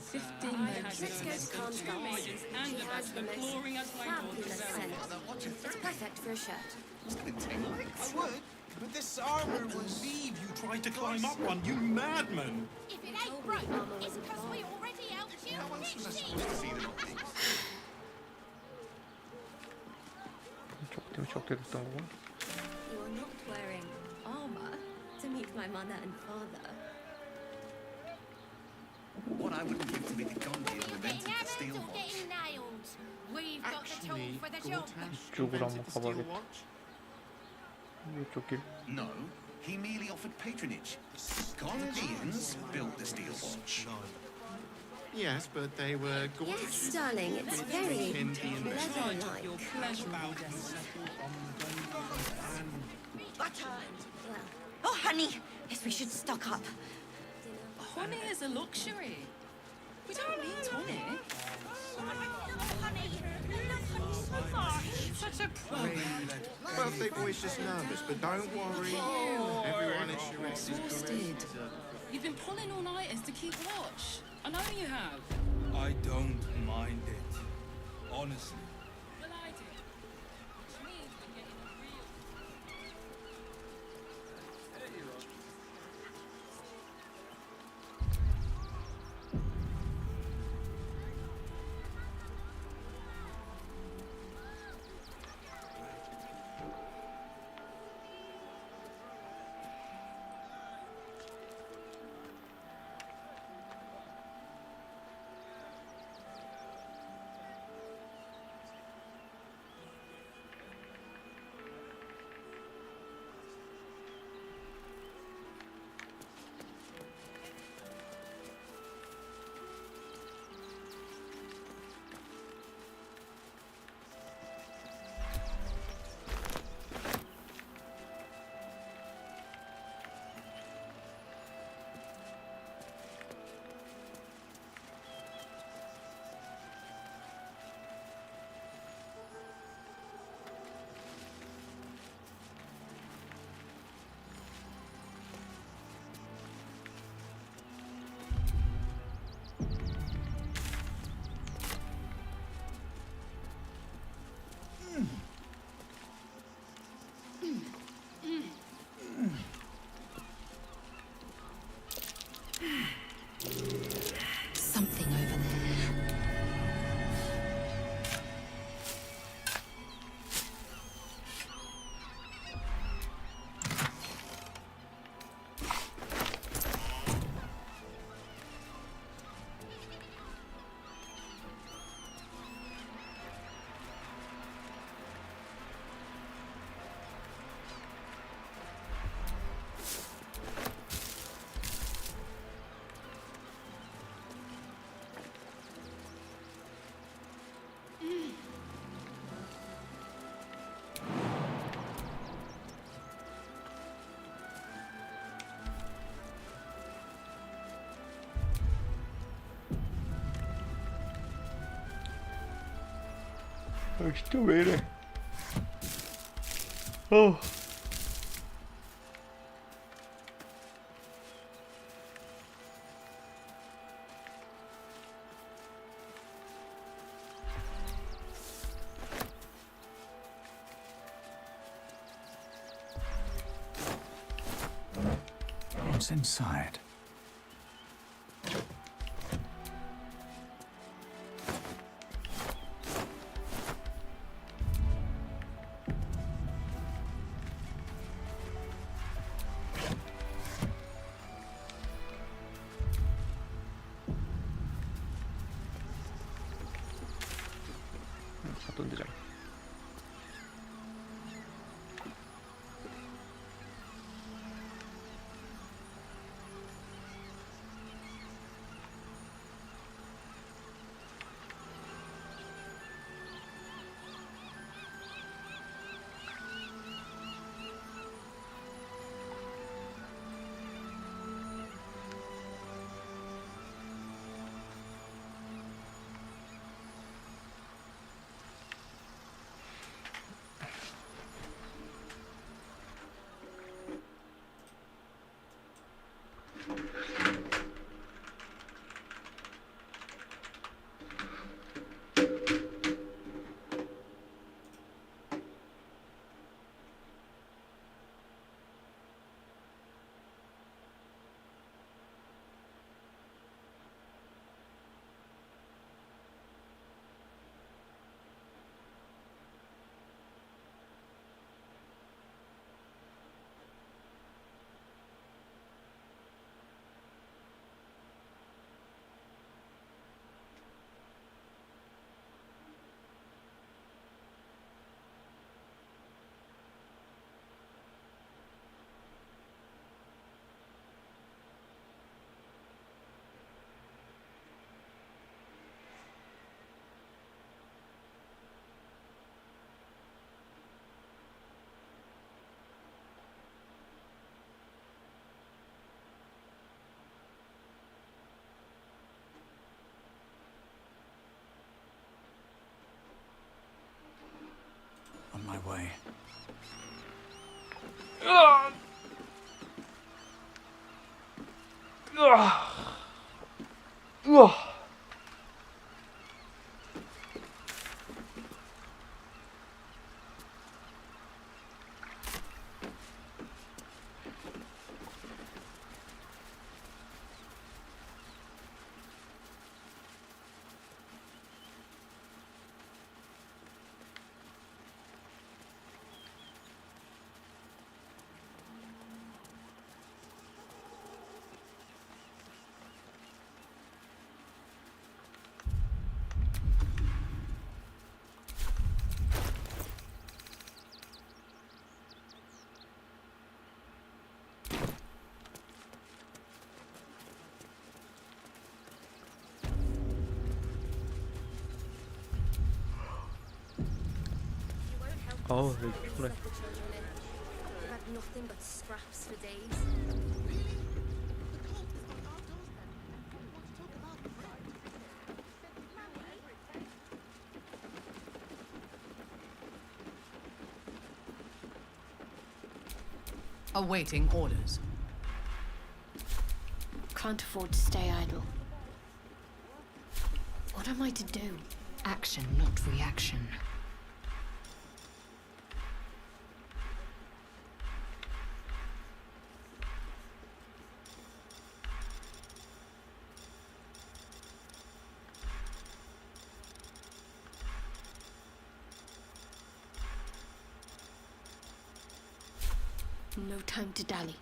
15 minutes. Let's go to Calm's Gulch. She has the most fabulous scent. It's perfect for a shirt. I would, but this armor was... Believe you tried to climb up one, you madman! If it ain't broke, it's because we already helped you fix it. 저거 때문에 적대 됐던 거고. You are not wearing armor to meet my mother and father. What I wouldn't give to be the Gandhi who invented the steel Or watch. getting nailed. We've got the tool for the job. 이쪽으로 한번 가봐야겠다. 이쪽 길. No, he merely offered patronage. Gandhians built the steel watch. Yes, but they were gorgeous. Yes, darling, it's very leather-like. Butter. Well, Oh, honey. Yes, we should stock up. Honey is a luxury. We don't need tonic. Honey. So much. Such a Birthday boy's just nervous, but don't worry. Everyone is sure it's Exhausted. You've been pulling all-nighters to keep watch. I know you have. I don't mind it. Honestly. Well, I do. Which means we're getting a real... Something over there. 아 진짜 왜 이래? 어. What's inside? 갔던 데잖아. 우와. 어우, 여기 피곤해. I've had nothing but scraps for days. Awaiting orders. Can't afford to stay idle. What am I to do? Action, not reaction. No time to dally.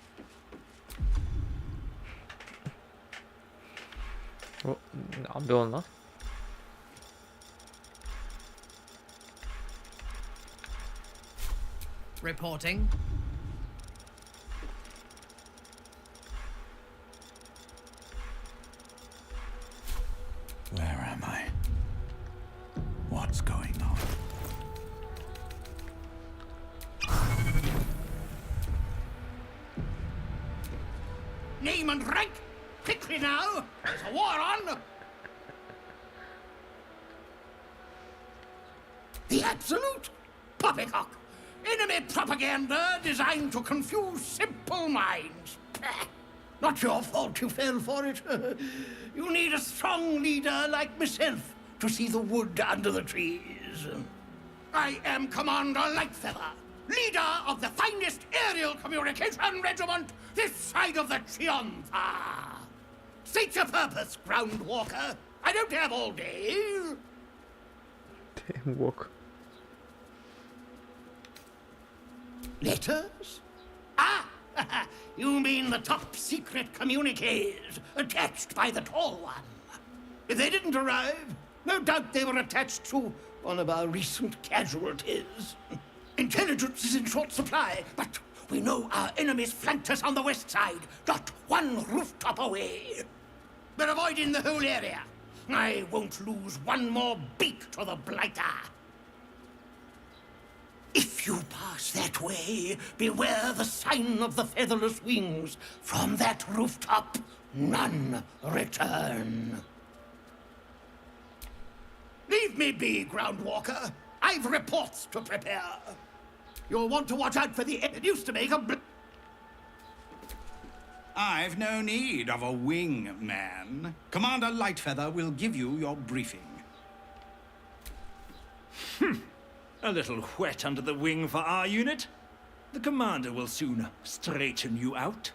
안 배웠나? Reporting. Where am I? What's going on? Name and rank! Quickly now! There's a war on! The absolute poppycock! Enemy propaganda designed to confuse simple minds. Pah. Not your fault you fell for it. You need a strong leader like myself to see the wood under the trees. I am Commander Lightfeather, leader of the finest aerial communication regiment this side of the Triumpha. State your purpose, Groundwalker. I don't have all day. Damn walk. Letters? Ah! You mean the top secret communiques attached by the tall one. If they didn't arrive, no doubt they were attached to one of our recent casualties. Intelligence is in short supply, but we know our enemies flanked us on the west side, not one rooftop away. We're avoiding the whole area. I won't lose one more beak to the blighter. If you pass that way, beware the sign of the featherless wings. From that rooftop, none return. Leave me be, Groundwalker. I've reports to prepare. You'll want to watch out for the... It used to make a... I've no need of a wing man. Commander Lightfeather will give you your briefing. A little wet under the wing for our unit. The commander will soon straighten you out.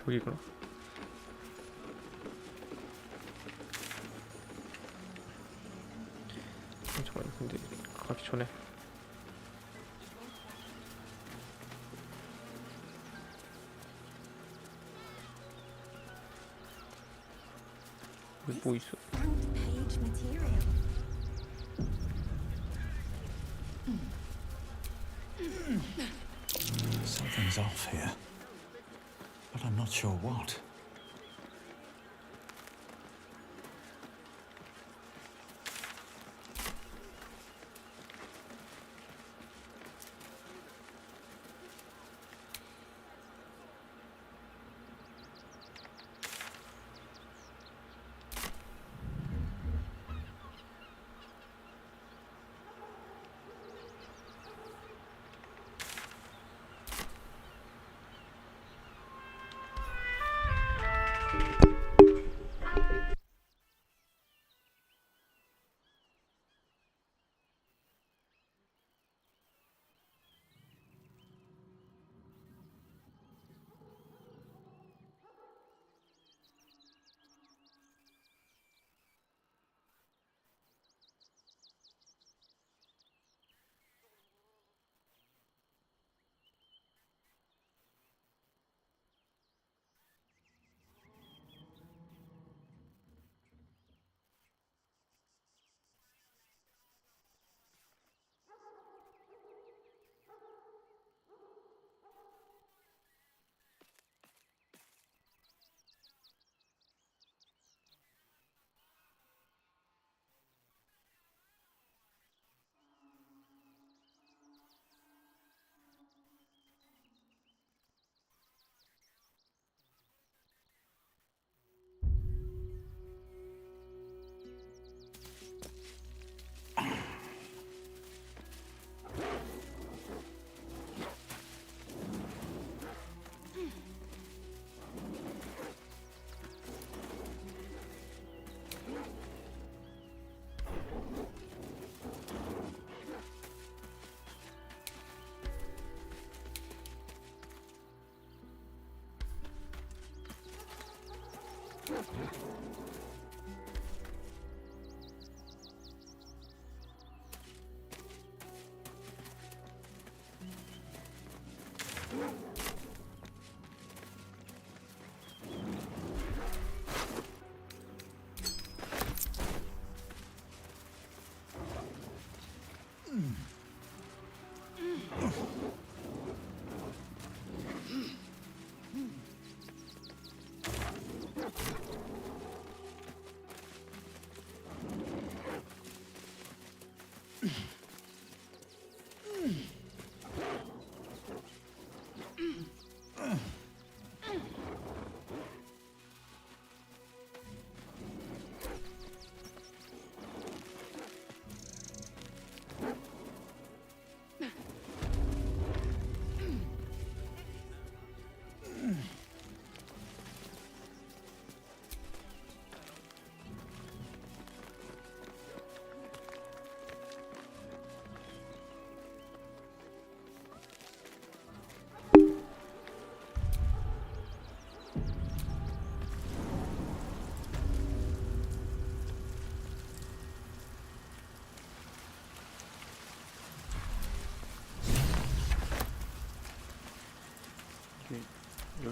저기구나. 잠깐만, 근데 가기 전에 여기 뭐 있어? Page material. Something's off here, but I'm not sure what.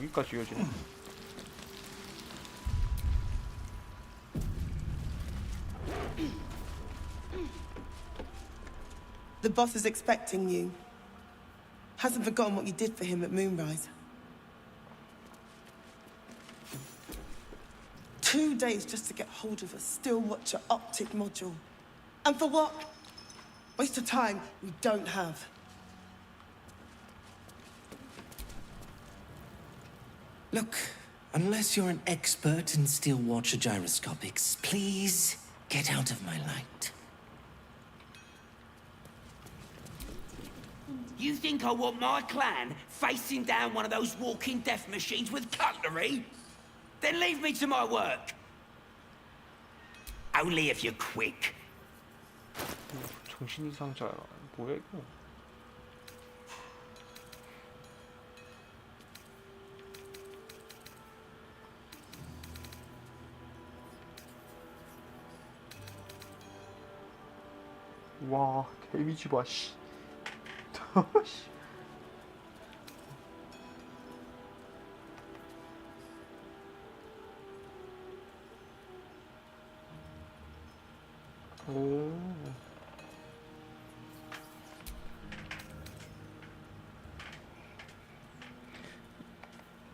여기까지 이어지네. The boss is expecting you. Hasn't forgotten what you did for him at Moonrise. 2 days just to get hold of a Still Watcher optic module. And for what? Waste of time we don't have. Look, unless you're an expert in Steel Watcher gyroscopics, please get out of my light. You think I want my clan facing down one of those walking death machines with cutlery? Then leave me to my work. Only if you're quick. 정신 이상자 뭐야 이거? 와 데미지 봐 씨. 오.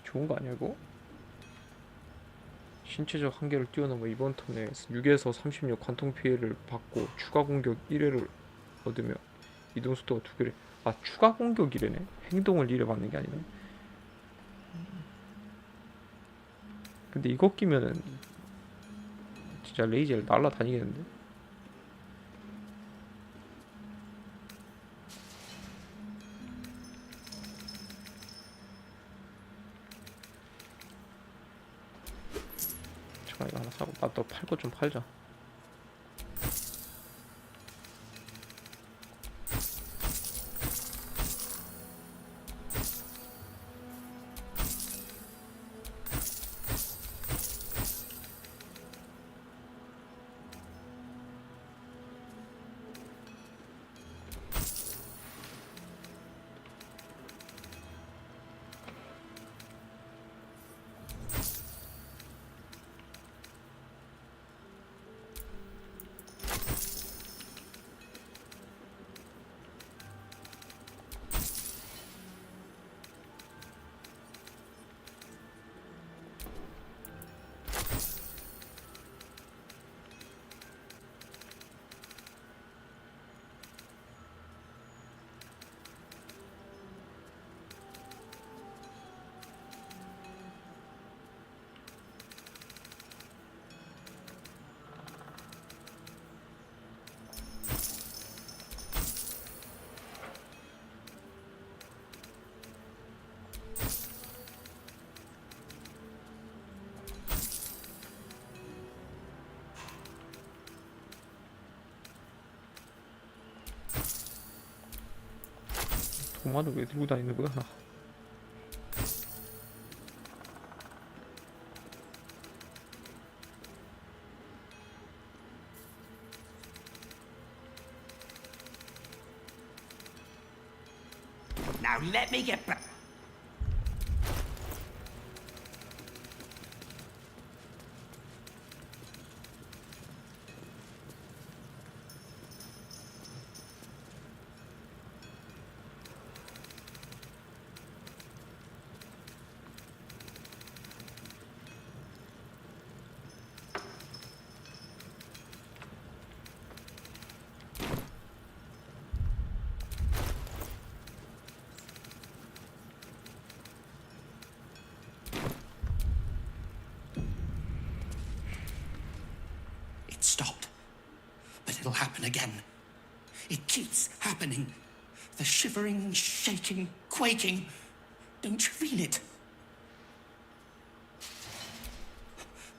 좋은 거 아니야 이거? 신체적 한계를 뛰어넘어 이번 턴에 6에서 36 관통 피해를 받고 추가 공격 1회를 얻으며 이동 속도가 2배를. 아 추가 공격 1회네. 행동을 1회 받는 게 아니네. 근데 이거 끼면은 진짜 레이저를 날라다니겠는데? 잠깐 이거 하나 사고 나 또 팔 거 좀 팔자. 도마를 왜 들고 다니는 거야? Now let me get back. It stopped. But it'll happen again. It keeps happening. The shivering, shaking, quaking. Don't you feel it?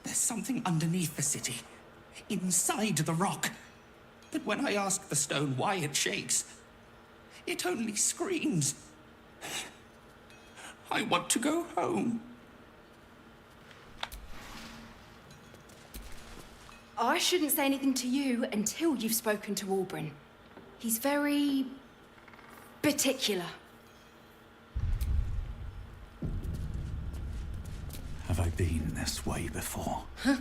There's something underneath the city. Inside the rock. But when I ask the stone why it shakes, it only screams. I want to go home. I shouldn't say anything to you until you've spoken to Auburn. He's very particular. been this way before. Huh?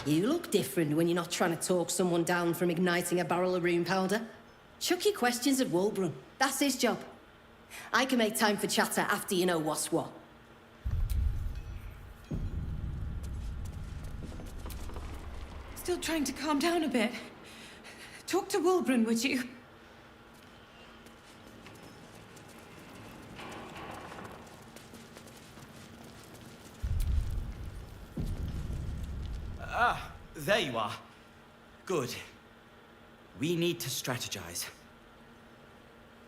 You look different when you're not trying to talk someone down from igniting a barrel of rune powder. Chuck your questions at Wulbrun. That's his job. I can make time for chatter after you know what's what. Still trying to calm down a bit. Talk to Wulbrun, would you? Ah, there you are. Good. We need to strategize.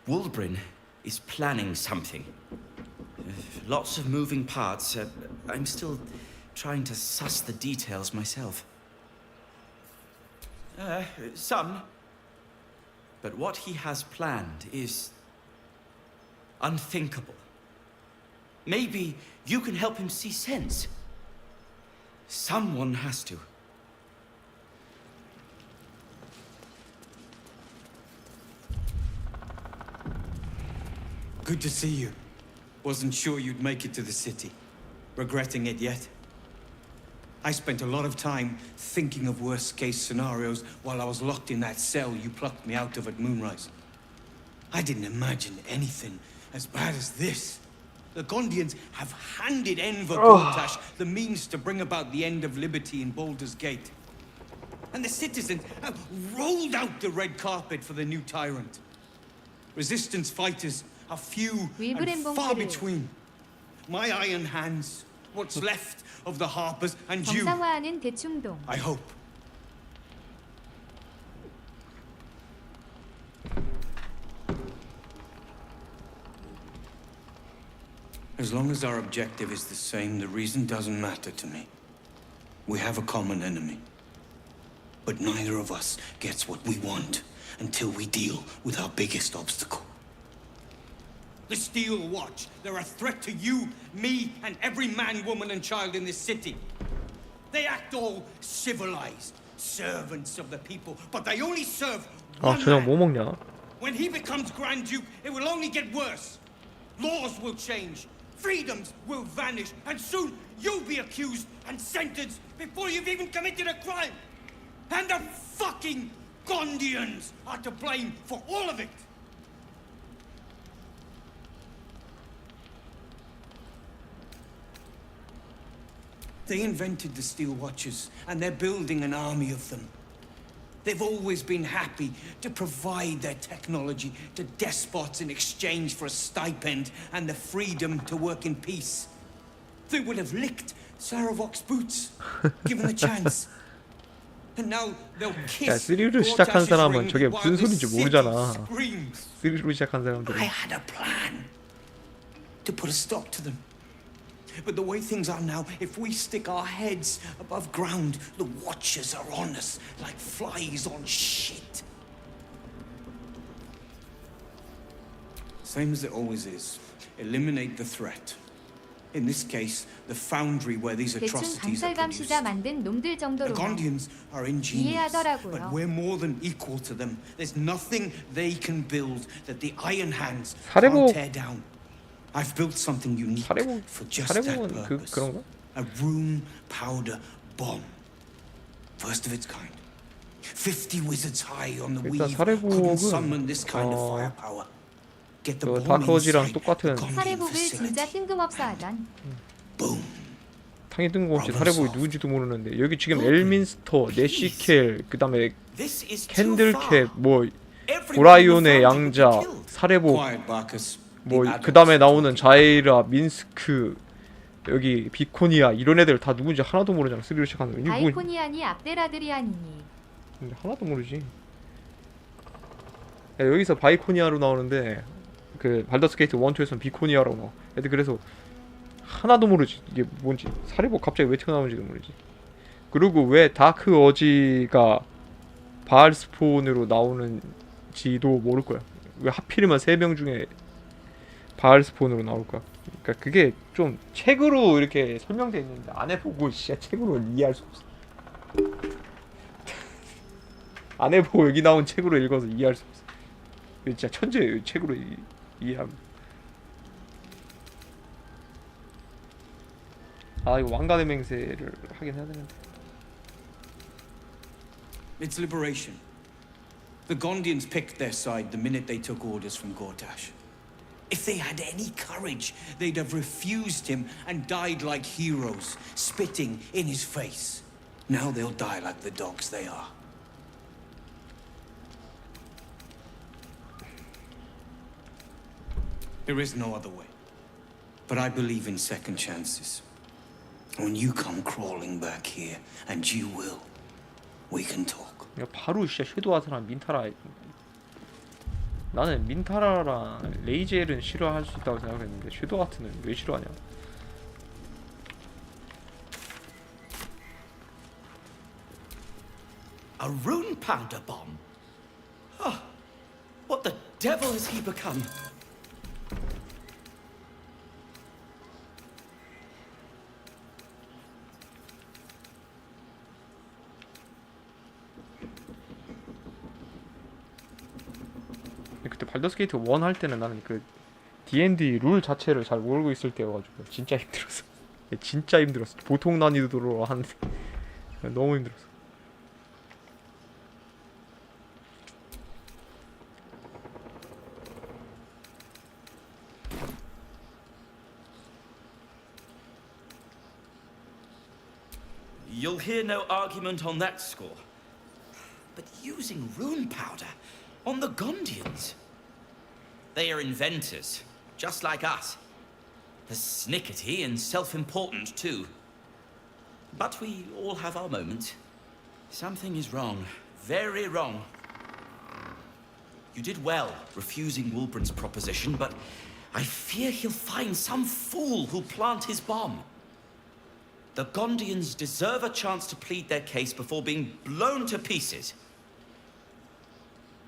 Wulbrun is planning something. Lots of moving parts. I'm still trying to suss the details myself. Some. But what he has planned is unthinkable. Maybe you can help him see sense. Someone has to. Good to see you. Wasn't sure you'd make it to the city. Regretting it yet? I spent a lot of time thinking of worst-case scenarios while I was locked in that cell you plucked me out of at Moonrise. I didn't imagine anything as bad as this. The Gondians have handed Enver Gortash the means to bring about the end of liberty in Baldur's Gate. And the citizens have rolled out the red carpet for the new tyrant. Resistance fighters are few and far between. My iron hands, what's left of the Harpers, and you, 정상화하는 대충동. I hope. As long as our objective is the same, the reason doesn't matter to me. We have a common enemy. But neither of us gets what we want until we deal with our biggest obstacle. The Steel Watch. They're a threat to you, me, and every man, woman, and child in this city. They act all civilized, servants of the people, but they only serve one 저녁 뭐 man. 먹냐? When he becomes Grand Duke, it will only get worse. Laws will change, freedoms will vanish, and soon you'll be accused and sentenced before you've even committed a crime. And the fucking Gondians are to blame for all of it. They invented the Steel Watchers, and they're building an army of them. They've always been happy to provide their technology to despots in exchange for a stipend and the freedom to work in peace. They would have licked Saravok's boots, given the chance. And now they'll 야, kiss 3로 시작한 Gortash's 사람은 ring 저게 while 무슨 the 소리인지 city 모르잖아. screams. 3로 시작한 사람들은. I had a plan to put a stop to them. But the way things are now, if we stick our heads above ground, the Watchers are on us like flies on shit. Same as it always is. Eliminate the threat. In this case, the foundry where these 대충 atrocities are produced. 강철감시자 만든 놈들 The 정도로만 Gondians are ingenious, but 이해하더라고요. we're more than equal to them. There's nothing they can build that the Iron Hands 사례복- can't tear down. I've built something unique for just that 사례복은 purpose. 그런가? A rune powder bomb. First of its kind. 50 wizards high on the 일단 weave 사례복은 couldn't summon this kind of firepower. Get the 그 bomb 다크워지랑 inside 똑같은 the Gondian 사례복을 facility. 진짜 뜬금없어 하단. 당연히 뜬금없이 사례복이 누군지도 모르는데 여기 지금 엘민스터, 내시켈, 그 다음에 캔들캡, 뭐 고라이온의 양자, 사례복, 뭐 그 다음에 나오는 자이라, 민스크, 여기 비코니아 이런 애들 다 누군지 하나도 모르잖아. 3로 시작하는 거. 이게 뭐 바이코니아니 압데라드리아니니. 근데 하나도 모르지. 야, 여기서 바이코니아로 나오는데 그 발더스 게이트 1, 2에서는 비코니아라고 나와. 애들 그래서 하나도 모르지. 이게 뭔지. 사례복 갑자기 왜 튀어나오는지도 모르지. 그리고 왜 다크 어지가 바알스폰으로 나오는지도 모를 거야. 왜 하필이면 3명 중에 바알스폰으로 나올 거야. 그러니까 그게 좀 책으로 이렇게 설명돼 있는데 안 해보고 진짜 책으로 이해할 수 없어. 안 해보고 여기 나온 책으로 읽어서 이해할 수 없어. 진짜 천재예요. 책으로 이해하면. 아 이거 왕관의 맹세를 하긴 해야 되는데. It's liberation. The Gondians picked their side the minute they took orders from Gortash. If they had any courage, they'd have refused him and died like heroes, spitting in his face. Now they'll die like the dogs they are. There is no other way. But I believe in second chances. When you come crawling back here, and you will, we can talk. 야 바로 진짜 섀도우아트랑 민타라. 나는 민타라랑 레이젤은 싫어할 수 있다고 생각했는데 섀도우아트는 왜 싫어하냐? A rune powder bomb? Oh, what the devil has he become? 그때 발더스 게이트 1 할 때는 나는 그 D&D 룰 자체를 잘 모르고 있을 때여가지고 진짜 힘들었어. 진짜 힘들었어. 보통 난이도로 하는데 너무 힘들었어. You'll hear no argument on that score. But using rune powder on the Gondians? They are inventors, just like us. Persnickety and self-important, too. But we all have our moments. Something is wrong. Very wrong. You did well refusing Wulbren's proposition, but I fear he'll find some fool who'll plant his bomb. The Gondians deserve a chance to plead their case before being blown to pieces.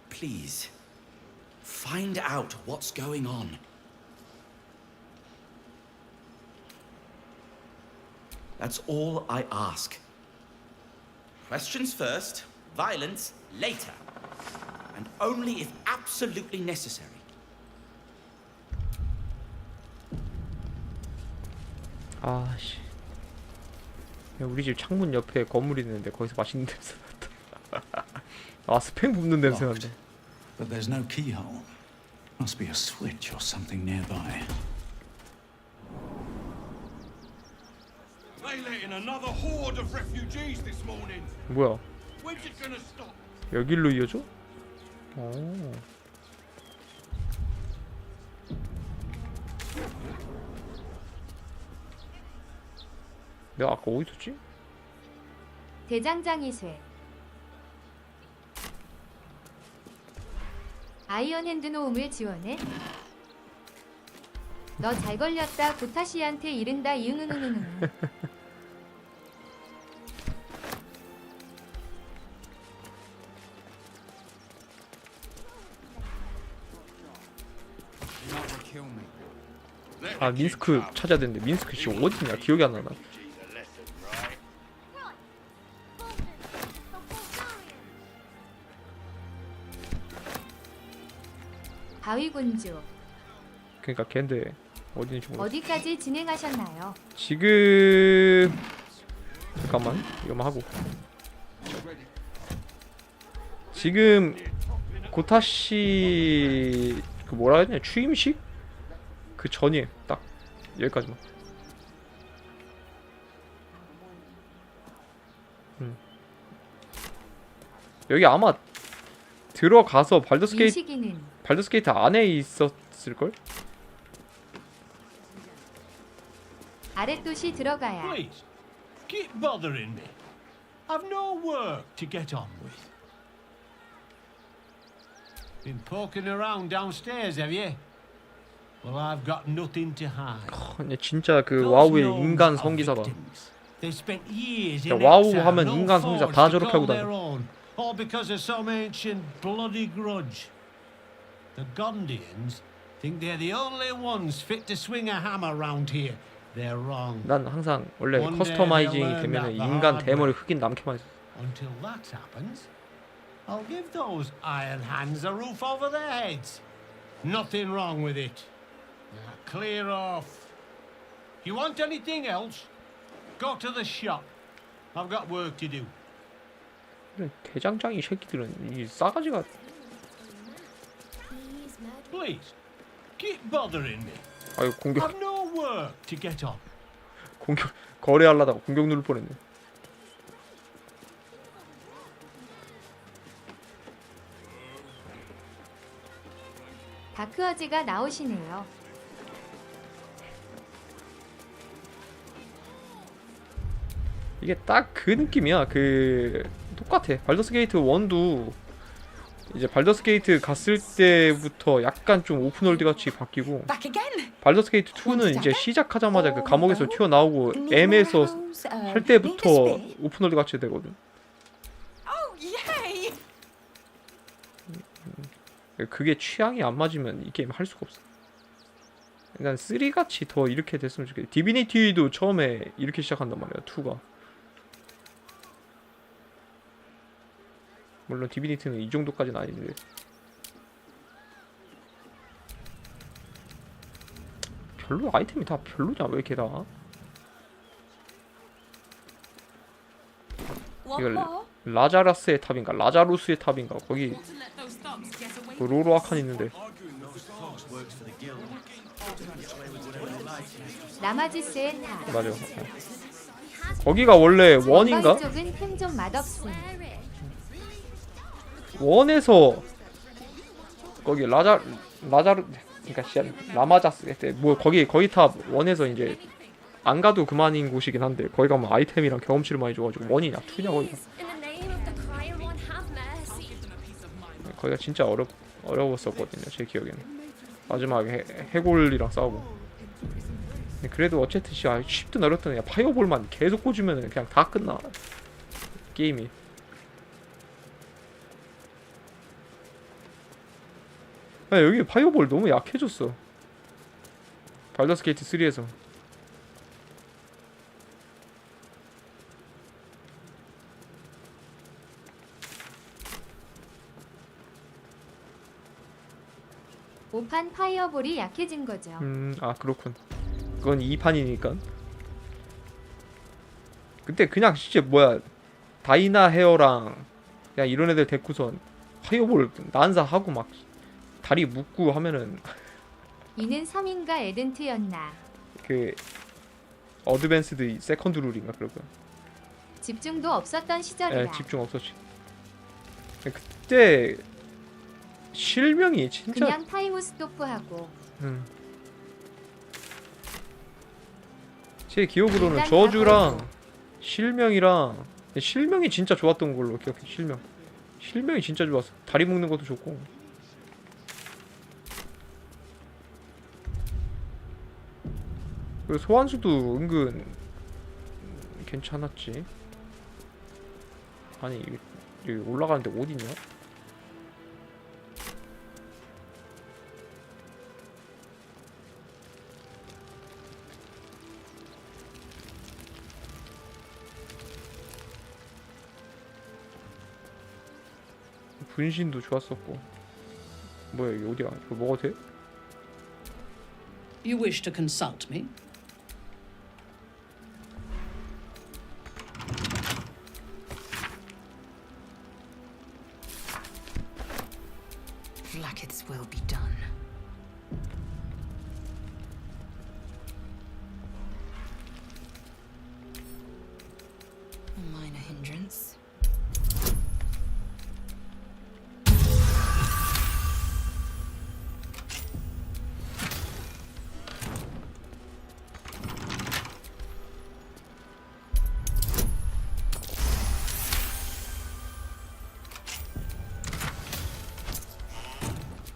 Please, find out what's going on. That's all I ask. Questions first, violence later. And only if absolutely necessary. 아씨. 우리 집 창문 옆에 건물이 있는데 거기서 맛있는 냄새 난다. 아 스팸 굽는 냄새 난다. But there's no keyhole. Must be a switch or something nearby. They let in another horde of refugees this morning. 뭐야? When's it gonna stop? 여길로 이어져? 오. 내가 아까 어디 있었지? 대장장이 쇠. 아이언 핸드 노움을 지원해. 너 잘 걸렸다. 고타시한테 이른다. 이응응응응. 아 민스크 찾아야 되는데 민스크 씨 어디냐? 기억이 안 나나. 바위군주. 그러니까 걔인데 어딘지 모르겠어. 어디까지 진행하셨나요? 지금 잠깐만 이거만 하고 지금 고타시 그 뭐라 해야 되냐 취임식 그 전이에요. 딱 여기까지만. 여기 아마 들어가서 발더스 게이트 안에 있었을걸? 아랫도시 들어가야. Please, keep bothering me. I've no work to get on with. Been poking around downstairs, have you? Well, I've got nothing to hide. 아니 진짜 그 와우의 인간 성기사가. 야, 와우 하면 인간 성기사 다 저렇게 하고 다녀. All because of some ancient bloody grudge. The Gondians think they're the only ones fit to swing a hammer round here. They're wrong. 난 항상 원래 커스터마이징이 되면은 인간 대머리 흑인 남캐만 있어. Until that happens, I'll give those iron hands a roof over their heads. Nothing wrong with it. Now clear off. You want anything else? Go to the shop. I've got work to do. 그래, 대장장이 새끼들은 이 싸가지가. Please, keep bothering me. 아유 공격. I've no work to get on. 공격 거래하려다가 공격 누를 뻔했네. 다크어즈가 나오시네요. 이게 딱 그 느낌이야. 그 똑같아. 발더스 게이트 1도 이제 발더스 게이트 갔을 때부터 약간 좀 오픈월드 같이 바뀌고, 발더스 게이트 2는 이제 시작하자마자 그 감옥에서 튀어나오고 M에서 할 때부터 오픈월드 같이 되거든. 그게 취향이 안 맞으면 이 게임 할 수가 없어. 그러니까 3같이 더 이렇게 됐으면 좋겠어. 디비니티도 처음에 이렇게 시작한단 말이야, 2가. 물론 디비니티는 이 정도까지는 아닌데. 별로 아이템이 다 별로냐, 왜 이렇게 다. 이거 라자라스의 탑인가 라자루스의 탑인가 거기 그 로로아칸 있는데. 라마지스의 탑. 맞아. 거기가 원래 원인가? 쪽은 템 좀 맛없음. 원에서 거기 라자루 그러니까 라마자스 그때 뭐 거기 탑 원에서 이제 안 가도 그만인 곳이긴 한데, 거기 가면 아이템이랑 경험치를 많이 줘가지고 원이냐 투냐 거기가. 거기가 진짜 어려웠었거든요, 제 기억에는. 마지막에 해골이랑 싸우고. 그래도 어쨌든 쉽든 어렵든 그냥 파이어볼만 계속 꽂으면 그냥 다 끝나 게임이. 여기 파이어볼 너무 약해졌어, 발더스 게이트 3에서. 오판 파이어볼이 약해진 거죠. 아 그렇군. 그건 2판이니까. 그때 그냥 진짜 뭐야, 다이나 헤어랑 그냥 이런 애들 데리고선 파이어볼 난사하고 막 다리 묶고 하면은 이는 3인가 에덴트였나. 그 어드밴스드 세컨드 룰인가 그럴 거야. 집중도 없었던 시절이라. 집중 없었지. 그때 실명이 진짜 그냥 타임 스토프하고. 제 기억으로는 저주랑 실명이랑, 실명이 진짜 좋았던 걸로 기억해. 실명이 진짜 좋았어. 다리 묶는 것도 좋고. 그리고 소환수도 은근 괜찮았지. 아니 여기 올라가는데 어디냐? 분신도 좋았었고. 뭐야 여기 어디야? 이거 먹어도 돼? You wish to consult me? Blacket's will be done. A minor hindrance.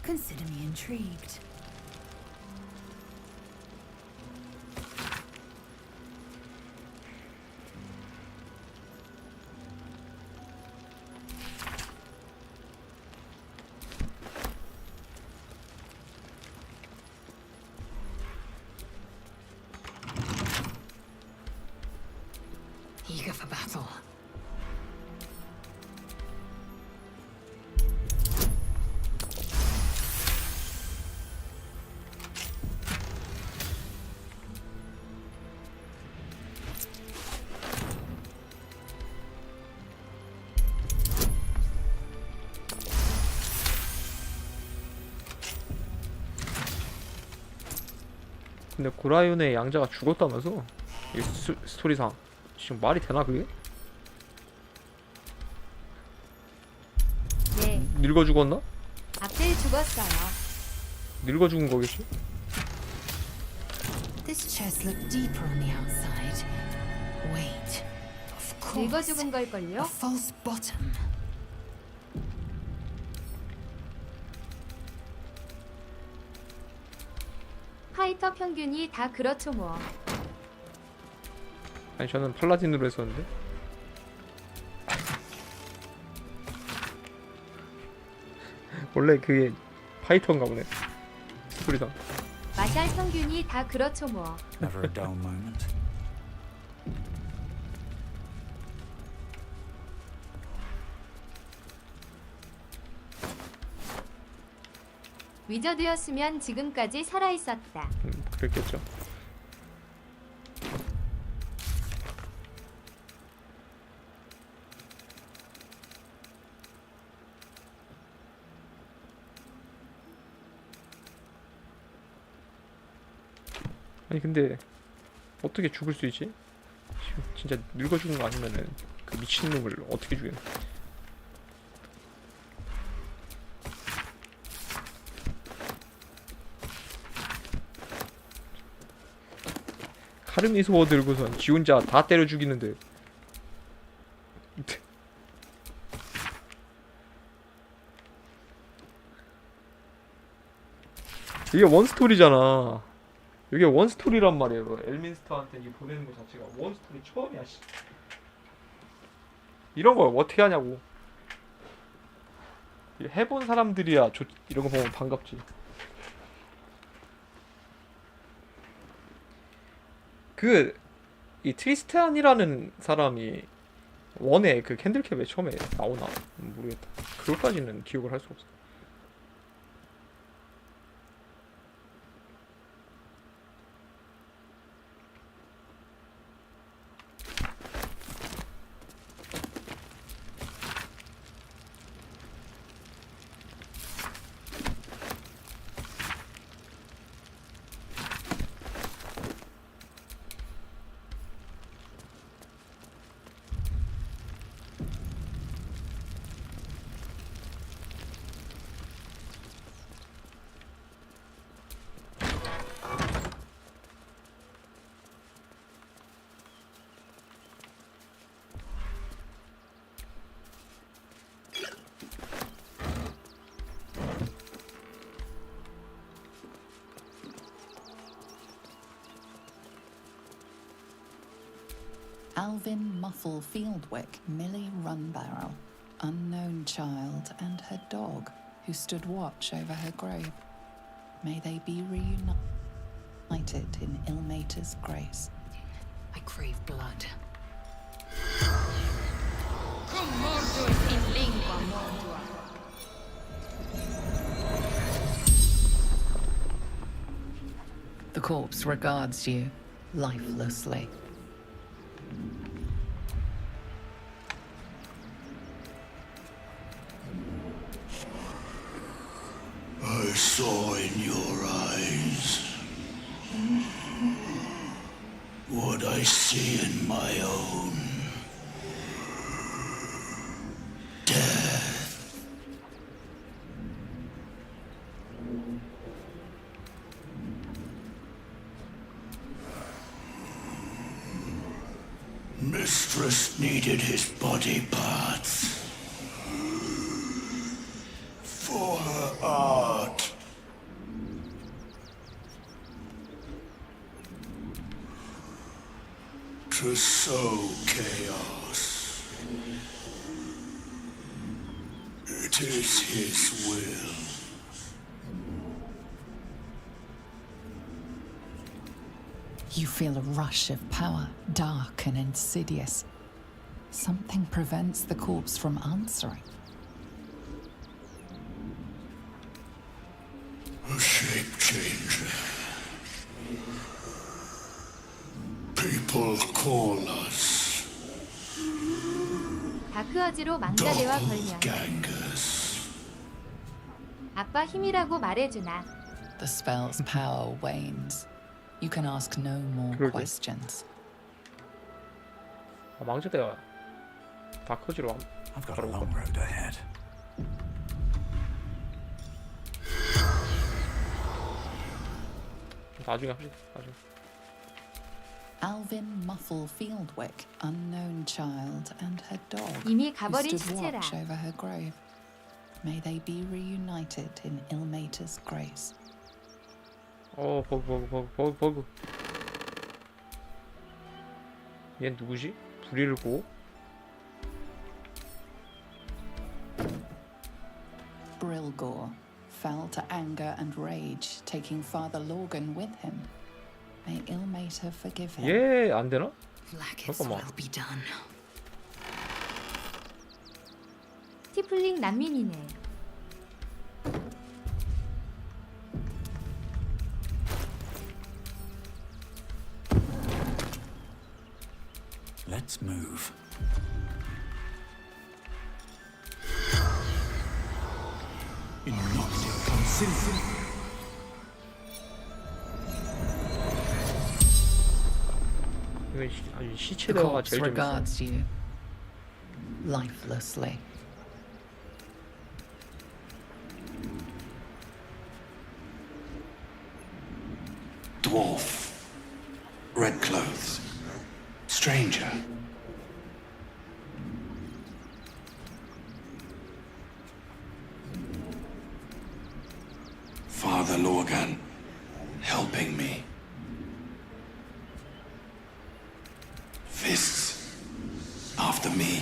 Consider me intrigued. Eager for battle. 근데 고라윤의 양자가 죽었다면서? 이 스토리상 지금 말이 되나 그게? 네. 늙어 죽었나? 앞들 죽었어요. 늙어 죽은 거겠지? This chest looked deeper on the outside. Wait, of 늙어 course. 죽은 걸걸요? A false bottom. 파이터 평균이 다 그렇죠 뭐. 아니 저는 팔라딘으로 했었는데. 원래 그게 파이터인가 보네. 스토리상. 마샬 평균이 다 그렇죠 뭐. Never a dull moment. 위저드였으면 지금까지 살아있었다. 그랬겠죠. 아니 근데 어떻게 죽을 수 있지? 진짜 늙어 죽은 거 아니면은 그 미친놈을 어떻게 죽였나? 카르미소어 들고선 지 혼자 다 때려 죽이는데 이게 원스토리잖아. 이게 원스토리란 말이에요. 엘민스터한테 이 보내는 거 자체가 원스토리 처음이야. 씨. 이런 걸 어떻게 하냐고. 해본 사람들이야 이런 거 보면 반갑지. 이 트리스탄이라는 사람이 원에 그 캔들캡에 처음에 나오나 모르겠다. 그것까지는 기억을 할 수 없어. Alvin Muffle Fieldwick, Millie Runbarrel, unknown child, and her dog, who stood watch over her grave. May they be reunited in Ilmater's grace. I crave blood. Cum morduit in lingua mordua. The corpse regards you lifelessly. I saw in your eyes what I see in my own. Death. Mistress needed his body parts for her art. To sow chaos. It is his will. You feel a rush of power, dark and insidious. Something prevents the corpse from answering. A shape changer. People call us 다크어즈로 망자대와 걸면 Gangers. 아빠 힘이라고 말해주나. The spell's power wanes. You can ask no more 그러게. questions. 아, 망치대가 다크지로 I've got a long road ahead. 나중에 합시다. 나중에. Alvin Muffle Fieldwick, unknown child, and her dog, 이미 who 가버린 stood 시체라. watch over her grave. May they be reunited in Ilmater's grace. 버그. 얘 누구지? 불의를 보고? Brilgor fell to anger and rage, taking Father Lorgan with him. May Ilmater forgive him. 얘 안 되나? Blackets will be done. 티플링 난민이네. Let's move. 이거 아주 The 시체 대화가 corpse 제일 재밌어. regards you lifelessly. Dwarf. Red clothes. Stranger. Father Lorgan helping me. Fists after me.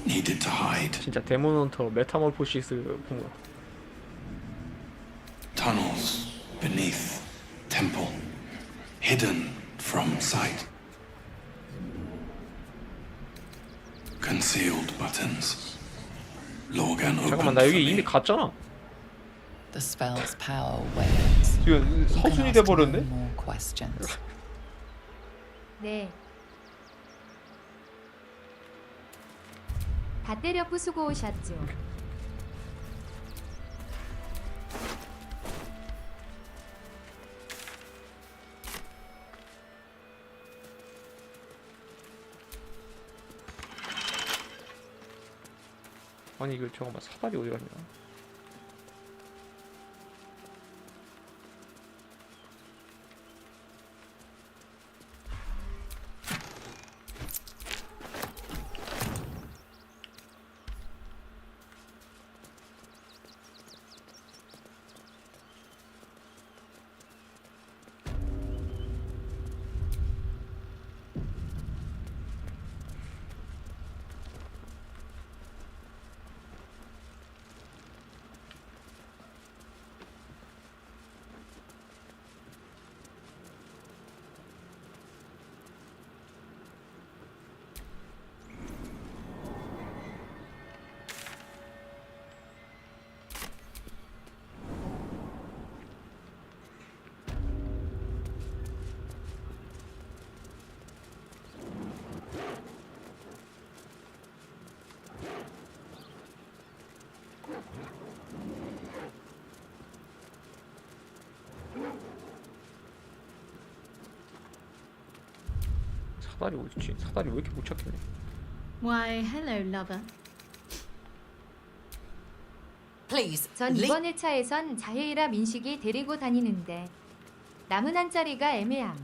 Needed to hide. 진짜 데몬 헌터 메타몰포시스 본 거. Tunnels beneath temple. Hidden from sight. Concealed buttons. Lorgan opened 잠깐만 나 여기 이미 갔잖아. The spell's power wanes. 지금 You can 서순이 ask no 돼버렸네. more questions. 네. 다 때려 부수고 오셨죠. 아니 이거 잠깐만 사다리 어디 갔냐? 사다리 어딨지? 사다리 왜 이렇게 못 찾겠네. Why, hello, lover. Please, 전 이번 회차에선 자해이라 민식이 데리고 다니는데 남은 한 자리가 애매함.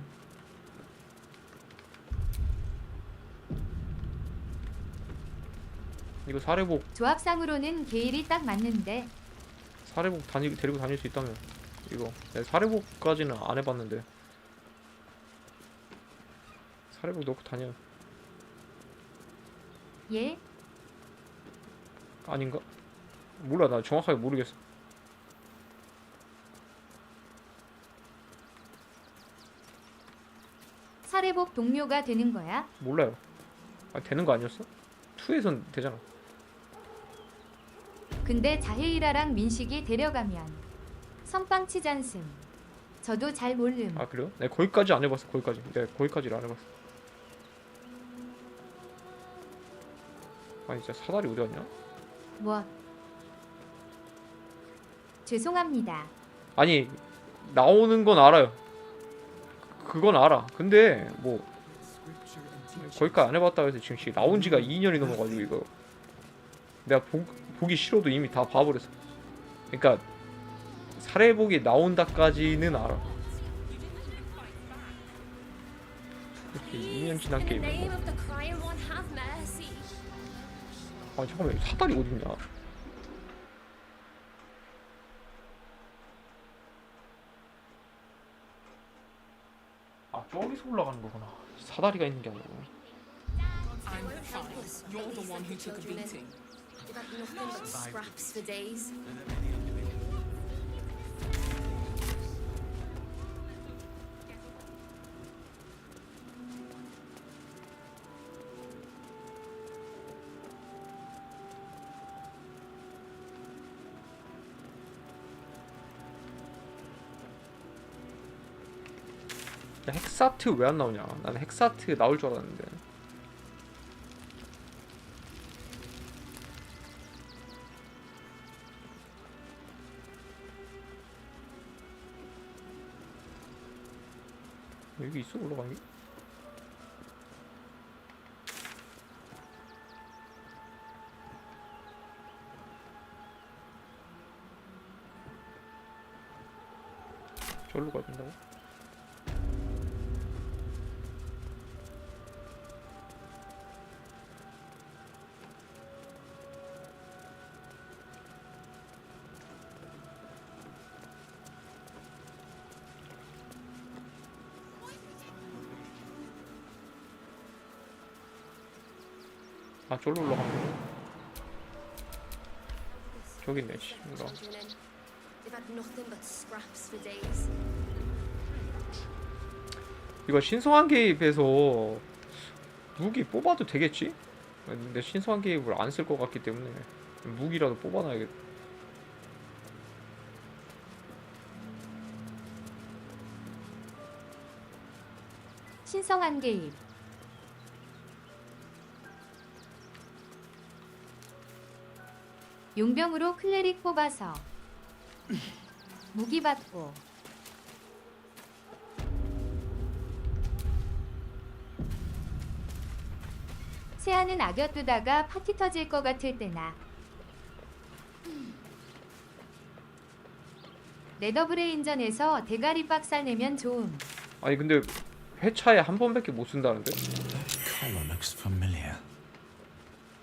이거 사례복 조합상으로는 게일이 딱 맞는데 사례복 데리고 다닐 수 있다면 이거 내가 사례복까지는 안 해봤는데 사례복 넣고 다녀. 예? 아닌가? 몰라 나 정확하게 모르겠어. 사례복 동료가 되는 거야? 몰라요. 아 되는 거 아니었어? 2에선 되잖아. 근데 자해이라랑 민식이 데려가면 선빵 치잔슴. 저도 잘 모름. 아 그래요? 내가 거기까지 안 해봤어. 거기까지 내가 거기까지를 안 해봤어. 아니 진짜 사다리 어디 갔냐? 뭐? 죄송합니다. 아니 나오는 건 알아요. 그건 알아. 근데 뭐 거기까지 안 해봤다고 해서 지금 나온 지가 2년이 넘어가지고 이거 내가 보기 싫어도 이미 다 봐버렸어. 그러니까 살해복이 나온다까지는 알아. 이렇게 2년 지난 게임. 아 잠깐만, 사다리 어딨냐? 아 저기서 올라가는 거구나. 사다리가 있는 게 아니고. I'm fine. You're the one who took a beating. You've had nothing but scraps for days. 헥사트 왜 안 나오냐? 나는 헥사트 나올 줄 알았는데. 여기 있어 올라가는 게? 저기로 가야 된다고? 아 저기로 올라가는 거. 저기 있네. 씨. 이거. They've had nothing but scraps for days. 이거 신성한 개입에서 무기 뽑아도 되겠지? 근데 신성한 개입을 안 쓸 것 같기 때문에 무기라도 뽑아놔야겠다. 신성한 개입. 용병으로 클레릭 뽑아서 무기 받고. 세아는 악여두다가 파티 터질 것 같을 때나. 네더브레인전에서 대가리 빡살 내면 좋음. 아니 근데 회차에 한 번밖에 못 쓴다는데? Collar looks familiar.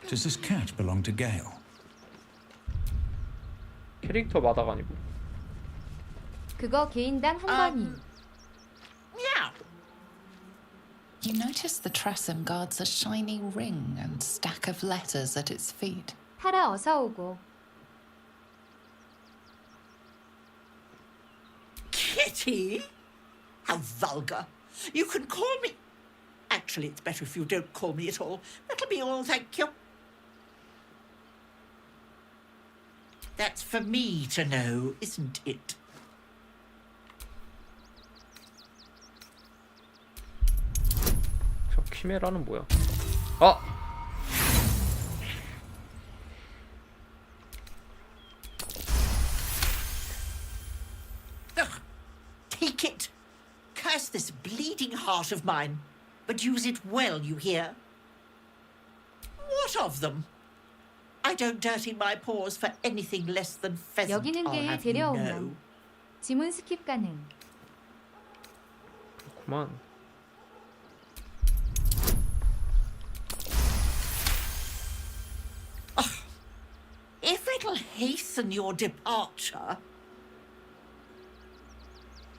Does this cat belong to Gale? 캐릭터마다가 아니고. 그거 개인당 한 번임. You notice the Tressum guards a shiny ring and stack of letters at its feet. 타라 어서 오고. Kitty? How vulgar. You can call me... Actually, it's better if you don't call me at all. That'll be all, thank you. That's for me to know, isn't it? 저 키메라는 뭐야? 아! Ugh. Take it. Curse this bleeding heart of mine. But use it well, you hear? What of them? I don't dirty my paws for anything less than pheasant, 여기는 I'll 게일 have you know. 데려오면 지문 스킵 가능. 그만. If it'll hasten your departure...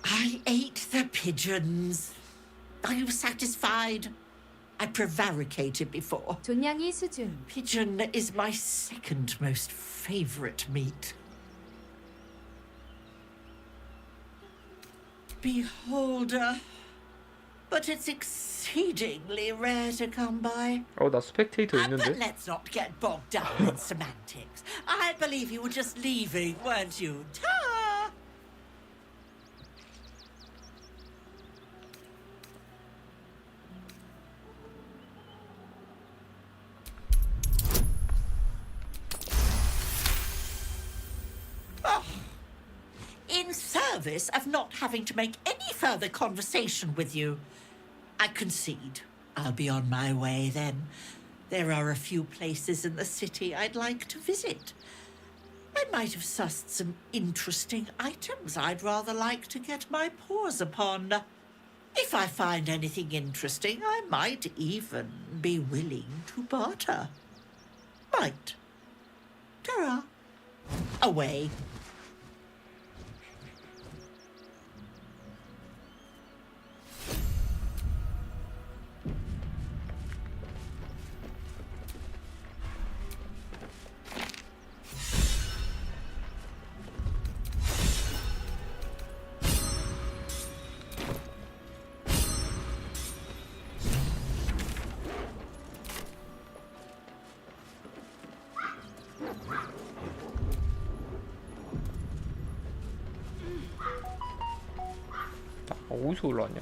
I ate the pigeons. Are you satisfied? I prevaricated before. 존냥이 수준. Pigeon is my second most favorite meat. Beholder. But it's exceedingly rare to come by. 나 스펙테이터 But 있는데? let's not get bogged down in semantics. I believe you were just leaving, weren't you? Ta! Oh. In service of not having to make any further conversation with you. I concede. I'll be on my way then. There are a few places in the city I'd like to visit. I might have sussed some interesting items I'd rather like to get my paws upon. If I find anything interesting, I might even be willing to barter. Might. Ta-ra. Away. 어디서 올라왔냐?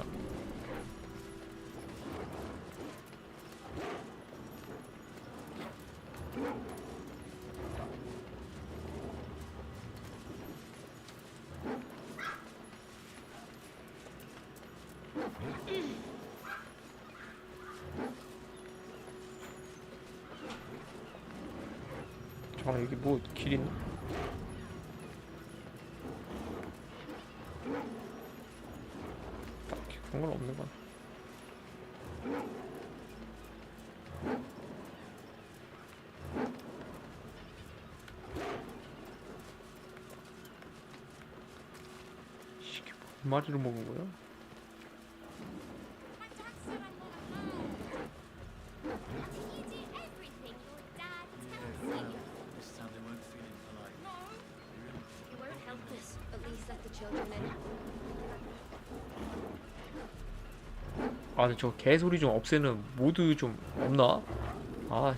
잠깐 여기 뭐 길 있나? 딱히 그런 건 없는 것 같아. 이게 몇 마리를 먹은 거야? 아, 근데 저 개소리 좀 없애는 모드 좀 없나? 아,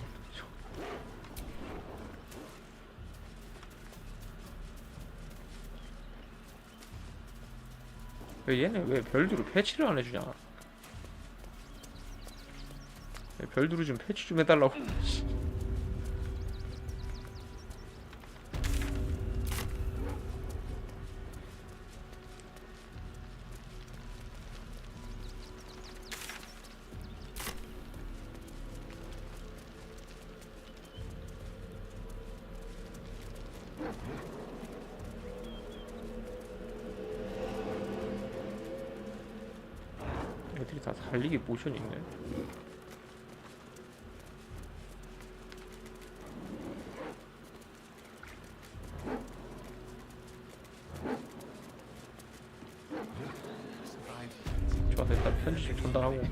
얘네 왜 별두루 패치를 안 해주냐? 별두루 좀 패치 좀 해달라고. 애들이 다 달리기 모션이 있네. 좋아서 일단 편지 좀 전달하고.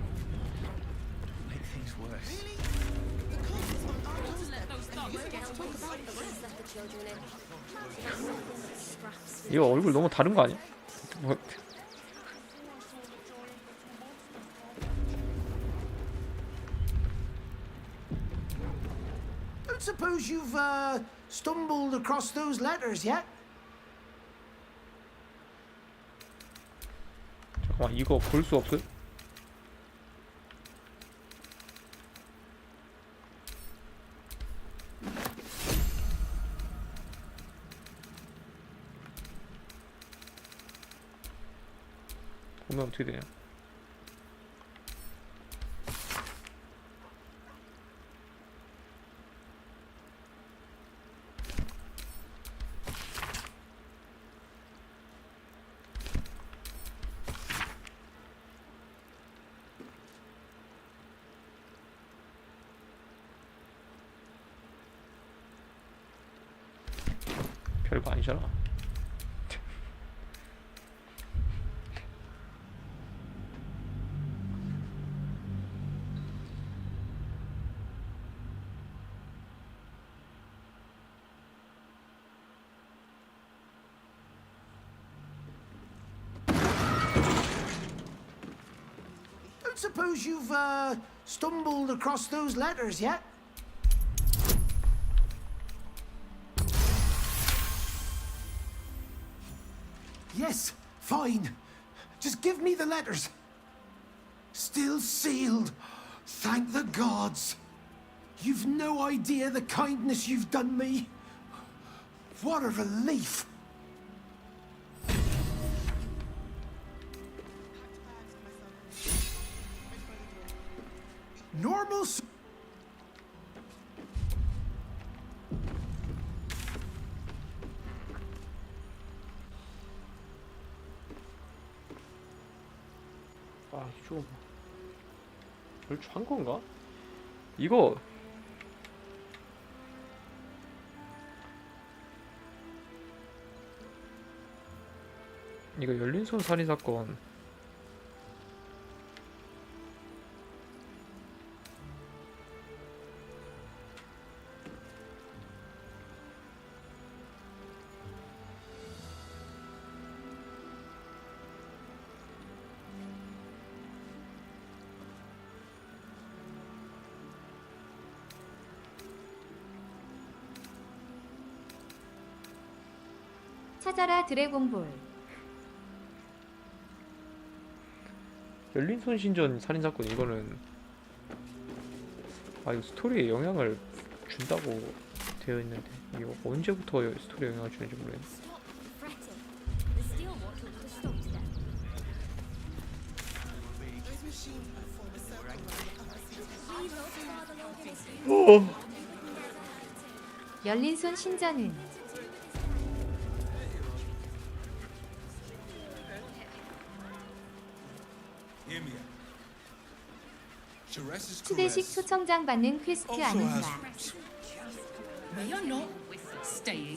이거 얼굴 너무 다른 거 아니야? 뭐. Suppose you've stumbled across those letters yet? 잠깐만, 이거 볼 수 없어요? 보면 어떻게 되냐? 별거 아니잖아. Don't suppose you've stumbled across those letters yet? Yes, fine. Just give me the letters. Still sealed. Thank the gods. You've no idea the kindness you've done me. What a relief. Normal. 아, 이거 벌초한 건가? 이거 열린손 살인 사건. 찾아라 드래곤볼. 열린손 신전 살인 사건. 이거는 이거 스토리에 영향을 준다고 되어 있는데 이거 언제부터 스토리에 영향을 주는지 모르겠네. 열린손 신전은 추대식 초청장 받는 퀘스트 아닌가.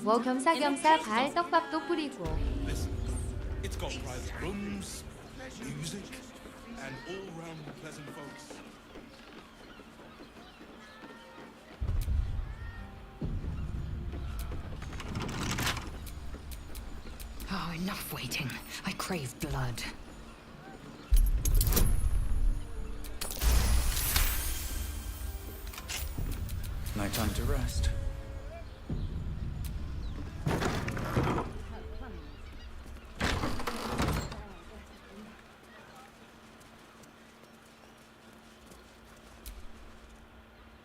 워 겸사겸사 발 떡밥도 뿌리고. It's got private rooms, music, and all-round pleasant folks. Oh, enough waiting. I crave blood. No time to rest.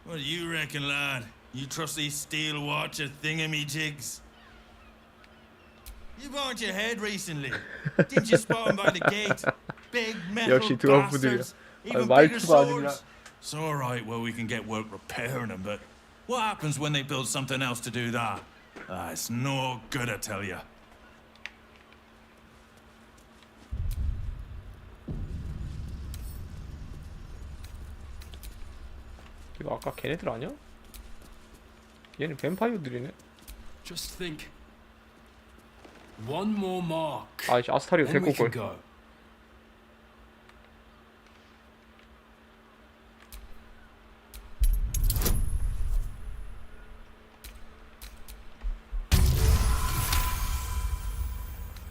What do you reckon, lad? You trust these steel watcher thingamy-jigs? You bought your head recently. Didn't you spot him by the gate? Big metal 역시 드와프들이야. bastards. Even bigger 말투가 아니라. swords. It's all right, well, we can get work repairing them, but what happens when they build something else to do that? It's no good, I tell you. 이거 아까 걔네들 아니야? 얘는 뱀파이어들이네. Just think. One more mark. 아, 이제 아스타리오 Then we 데리고 can 걸. go.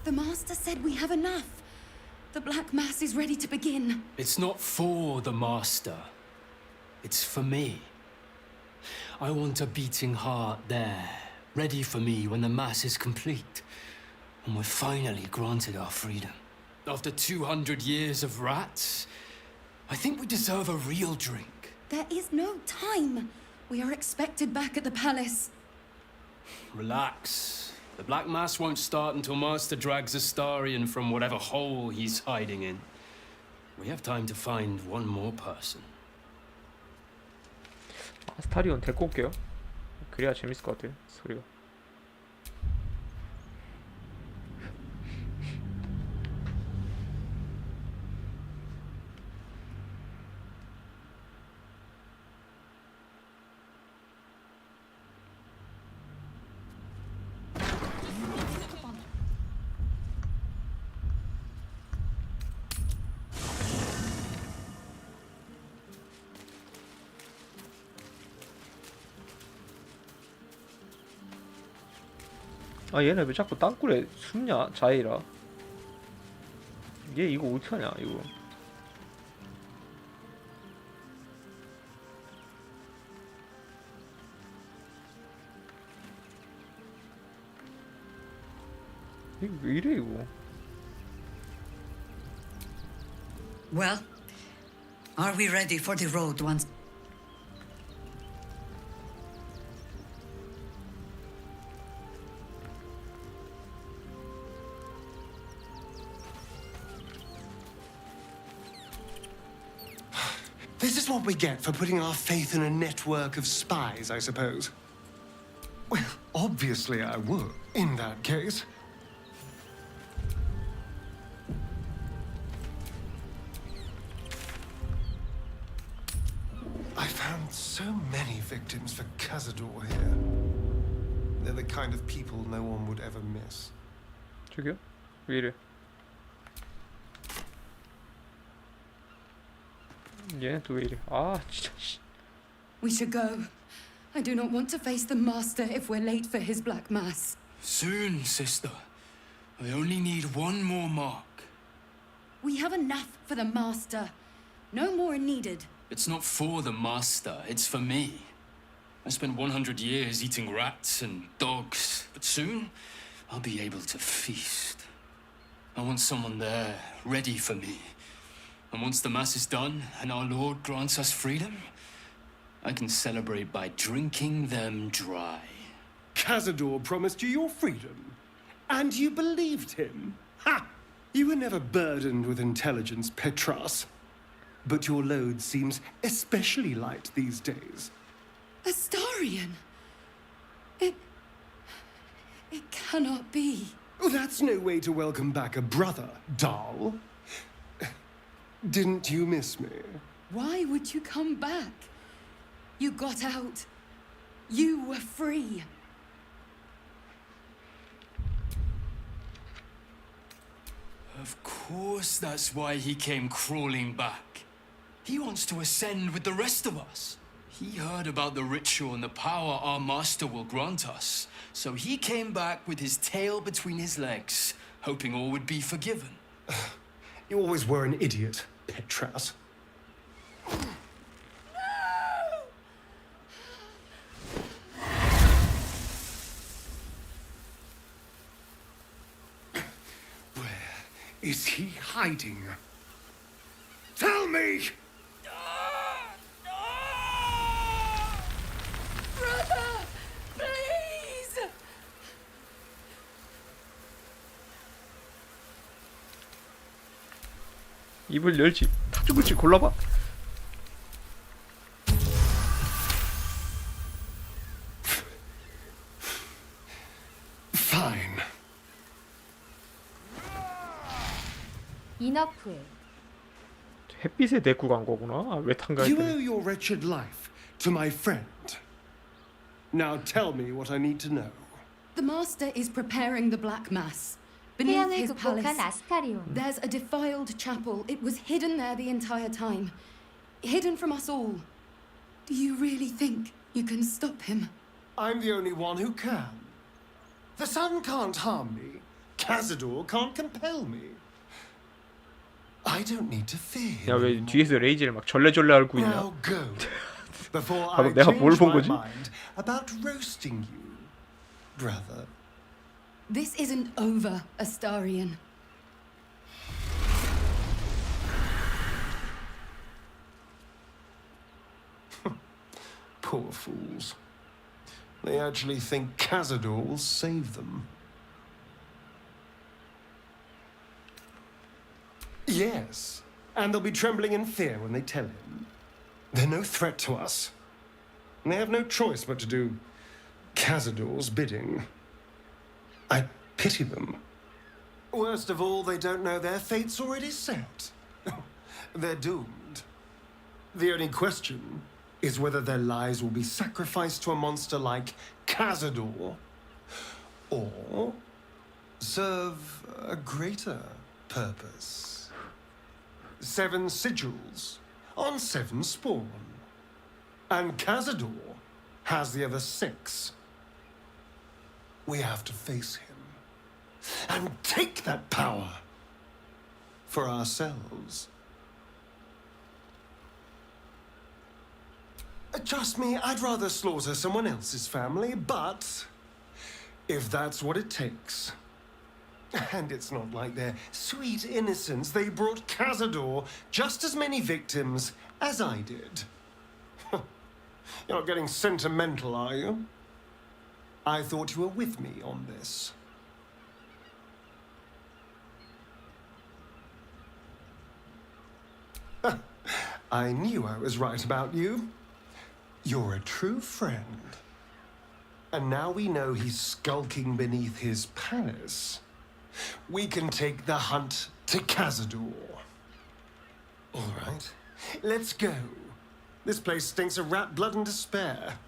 The Master said we have enough. The Black Mass is ready to begin. It's not for the Master. It's for me. I want a beating heart there, ready for me when the Mass is complete. And we're finally granted our freedom. After 200 years of rats, I think we deserve a real drink. There is no time. We are expected back at the palace. Relax. The Black Mass won't start until Master drags Astarion from whatever hole he's hiding in. We have time to find one more person. 아스타리온 데리고 올게요. 그래야 재밌을 것 같아요, 소리가. 아, 얘네 왜 자꾸 땅굴에 숨냐? 자이라. 얘 이거 어떡하냐 이거. 이거 왜 이래 이거. Well, are we ready for the road once? This is what we get for putting our faith in a network of spies, I suppose. Well, obviously I would, in that case. I found so many victims for Cazador here. They're the kind of people no one would ever miss. 저기요? 왜 이래? 얘 또 왜 이래? 아 진짜. We should go. I do not want to face the Master if we're late for his Black Mass. Soon, sister. I only need one more mark. We have enough for the Master. No more are needed. It's not for the Master, it's for me. I spent 100 years eating rats and dogs, but soon I'll be able to feast. I want someone there, ready for me. And once the Mass is done and our Lord grants us freedom, I can celebrate by drinking them dry. Cazador promised you your freedom, and you believed him. Ha! You were never burdened with intelligence, Petras. But your load seems especially light these days. Astarion! It cannot be. Oh, that's no way to welcome back a brother, doll. Didn't you miss me? Why would you come back? You got out. You were free. Of course that's why he came crawling back. He wants to ascend with the rest of us. He heard about the ritual and the power our master will grant us. So he came back with his tail between his legs, hoping all would be forgiven. You always were an idiot, Petras. Where is he hiding? Tell me! Brother! Please! 입을 열지 다 죽을지 골라봐. Fine. 이너프. 햇빛에 데리고 간 거구나. 왜 탄가 You 했더니. owe your wretched life to my friend. Now tell me what I need to know. The Master is preparing the Black Mass. Beneath 태양을 his 극복한 palace, 아스타리온. there's a defiled chapel. It was hidden there the entire time. Hidden from us all. Do you really think you can stop him? I'm the only one who can. The sun can't harm me. Cazador can't compel me. I don't need to fear him. 야 왜 뒤에서 레이지를 막 절레절레 앓고 있냐? Now go. Before I 방금 내가 뭘 change 본 my 거지? mind about roasting you, brother. This isn't over, Astarion. Poor fools. They actually think Cazador will save them. Yes, and they'll be trembling in fear when they tell him. They're no threat to us. And they have no choice but to do Cazador's bidding. I pity them. Worst of all, they don't know their fate's already set. They're doomed. The only question is whether their lives will be sacrificed to a monster like Cazador, or serve a greater purpose. 7 sigils on 7 spawn. And Cazador has the other 6. We have to face him and take that power for ourselves. Trust me, I'd rather slaughter someone else's family, but if that's what it takes. And it's not like their sweet innocence. They brought Cazador just as many victims as I did. You're not getting sentimental, are you? I thought you were with me on this. I knew I was right about you. You're a true friend. And now we know he's skulking beneath his palace. We can take the hunt to Cazador. All right, let's go. This place stinks of rat blood and despair.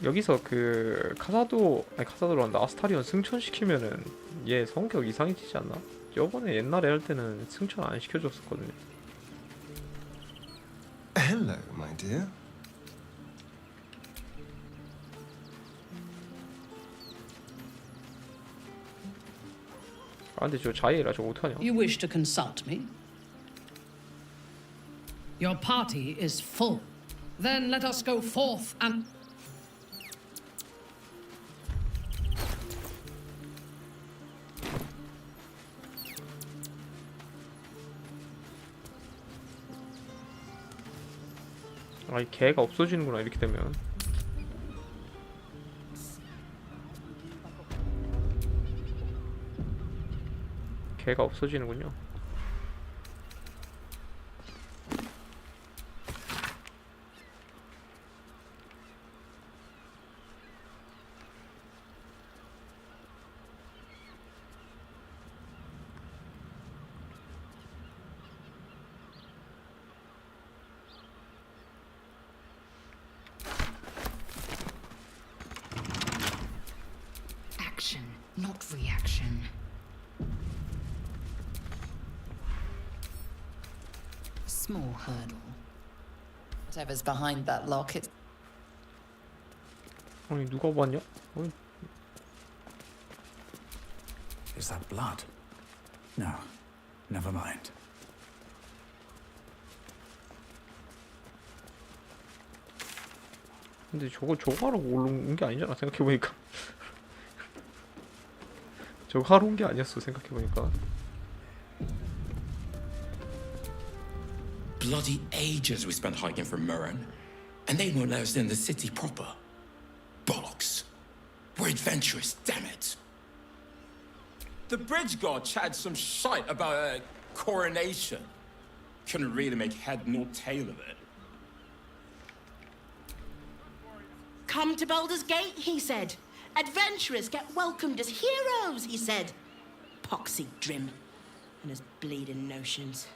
여기서 그 카사도란다 아스타리온 승천시키면은 얘 성격 이상해지지 않나? 저번에 옛날에 할 때는 승천 안 시켜줬었거든요. Hello, my dear. 아 근데 저 자이라 저거 어떡하냐? You wish to consult me? Your party is full. Then let us go forth and... 아이 개가 없어지는구나 이렇게 되면. 개가 없어지는군요. Action, not reaction. Small hurdle. Whatever's behind that lock, it's... 아니 누가 봤냐? 어이. Is that blood? No, never mind. 근데 저거 하러 올라온 게 아니잖아 생각해보니까. 저거 하러 온 게 아니었어 생각해보니까. Bloody ages we spent hiking from Murren, and they won't let us in the city proper. Bollocks. We're adventurous, damn it. The bridge god chatted some shite about a coronation. Couldn't really make head nor tail of it. Come to Baldur's Gate, he said. Adventurers get welcomed as heroes, he said. Poxy Drim and his bleeding notions.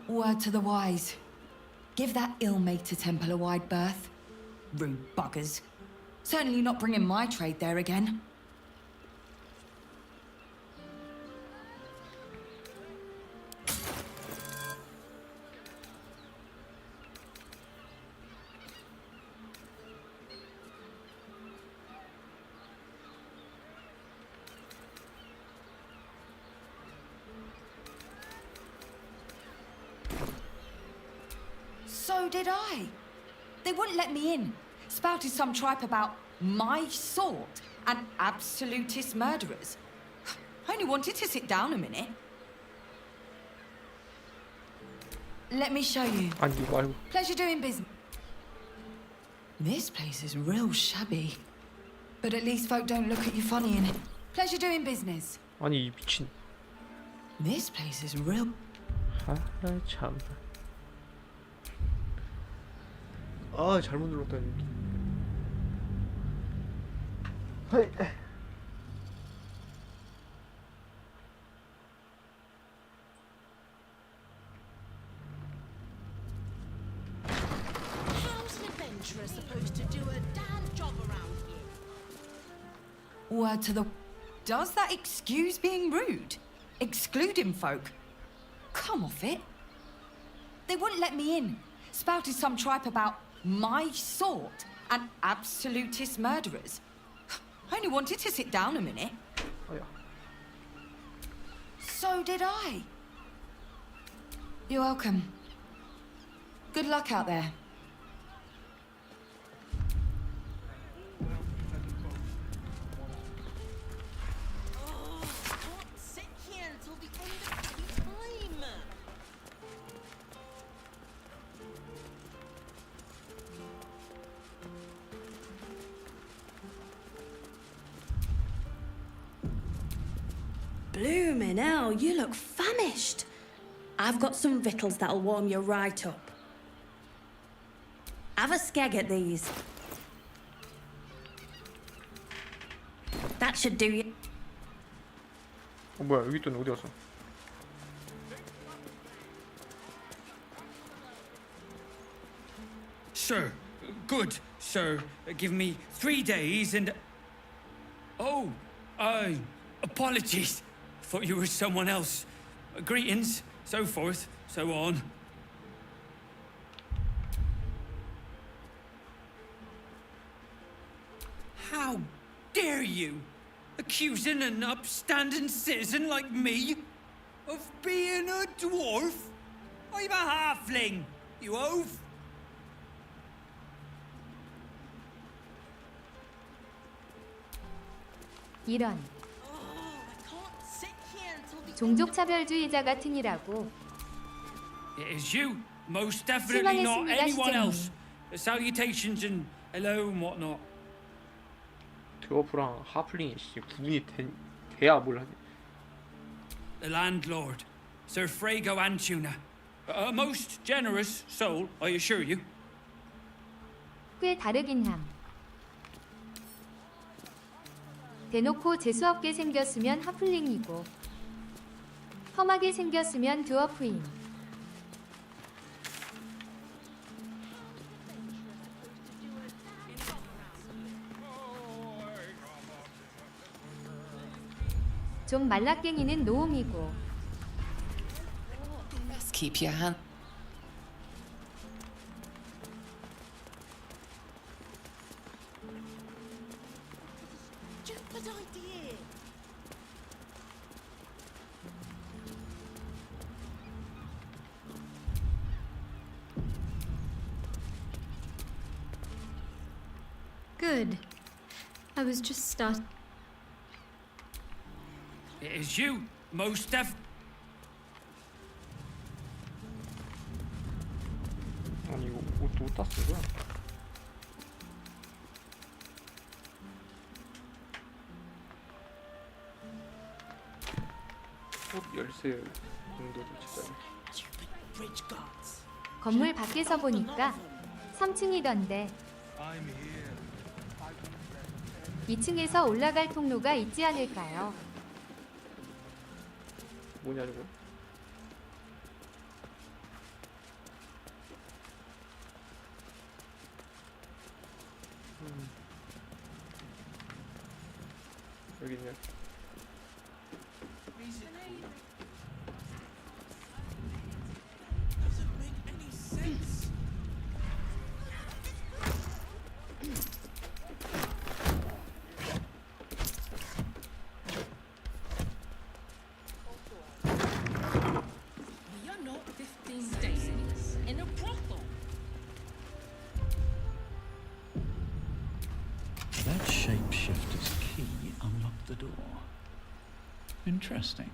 Word to the wise. Give that ill-mater temple a wide berth. Rude buggers. Certainly not bringing my trade there again. So did I. They wouldn't let me in. Spouted some tripe about my sort and absolutist murderers. I only wanted to sit down a minute. Let me show you. 아니 말고. Pleasure doing business. This place is real shabby. But at least folk don't look at you funny in it. Pleasure doing business. 아니 이 미친. This place is real. 아 참. 아 잘못 눌렀다. 헤이. How's an adventurer supposed to do a damn job around here? Word to the... Does that excuse being rude? Excluding folk? Come off it. They wouldn't let me in. Spouted some tripe about my sort and absolutist murderers. I only wanted to sit down a minute. Oh, yeah. So did I. You're welcome. Good luck out there. Oh, can't sit here until the end of the Bloomin' hell, you look famished. I've got some victuals that'll warm you right up. Have a skeg at these. That should do you. 뭐야, 여기 있더니 어디 갔어? Sir, good, sir. Give me 3 days and... Oh, apologies. Thought you were someone else. Greetings, so forth, so on. How dare you? Accusing an upstanding citizen like me of being a dwarf? I'm a halfling, you oaf. 이런 종족차별주의자 같으니라고. It is you, most definitely not 실망했습니다, anyone 시장님. else. Salutations and hello and whatnot. 드워프랑 하플링이 구분이 돼야 뭘 하지? The landlord, Sir Frago Antuna. A most generous soul, I assure you. 꽤 다르긴 함. 대놓고 재수없게 생겼으면 하플링이고 험하게 생겼으면 드워프임. 좀 말라깽이는 노음이고. Best keep your hand. Just an idea. Good. I was just start. It is you, most def... 아니 이거 옷도 못 땄어 이거야? 옷 열쇠 정도도 진짜. 건물 밖에서 보니까 3층이던데 2층에서 올라갈 통로가 있지 않을까요? 뭐냐 이거? 여기 있네. You're not 15 days in a brothel. That shapeshifter's key unlocked the door. Interesting.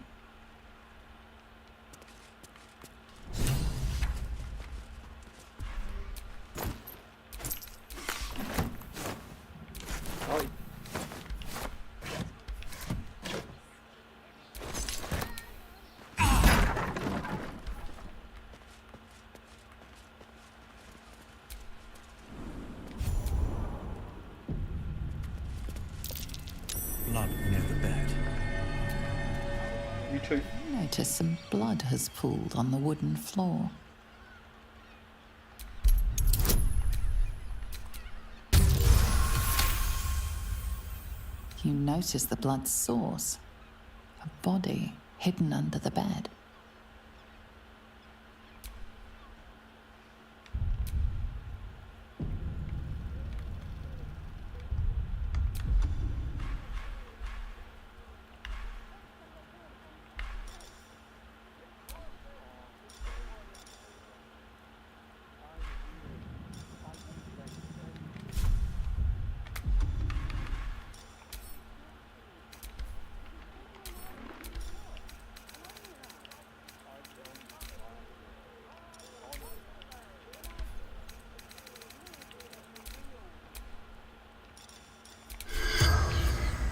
아이. Blood near the bed. Notice some blood has pooled on the wooden floor. You notice the blood's source. A body hidden under the bed.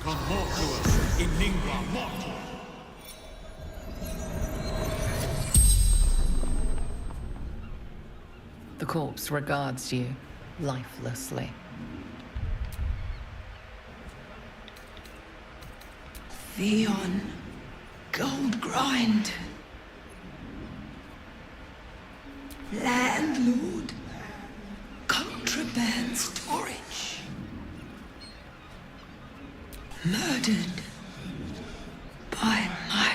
Come talk to us in lingua morta. corpse regards you lifelessly. Theon, gold grind. Landlord, contraband storage. Murdered by my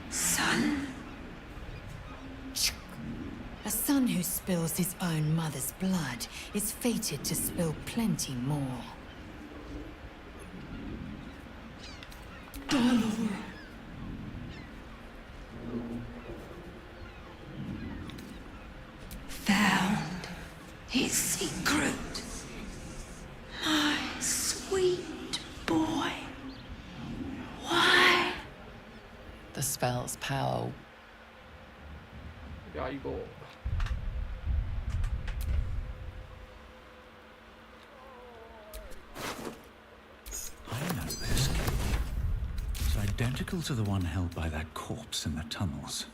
son. A son who spills his own mother's blood is fated to spill plenty more. Baldur. Found his secret. My sweet boy. Why? The spell's power. 야 이거 I know this key. It's identical to the one held by that corpse in the tunnels.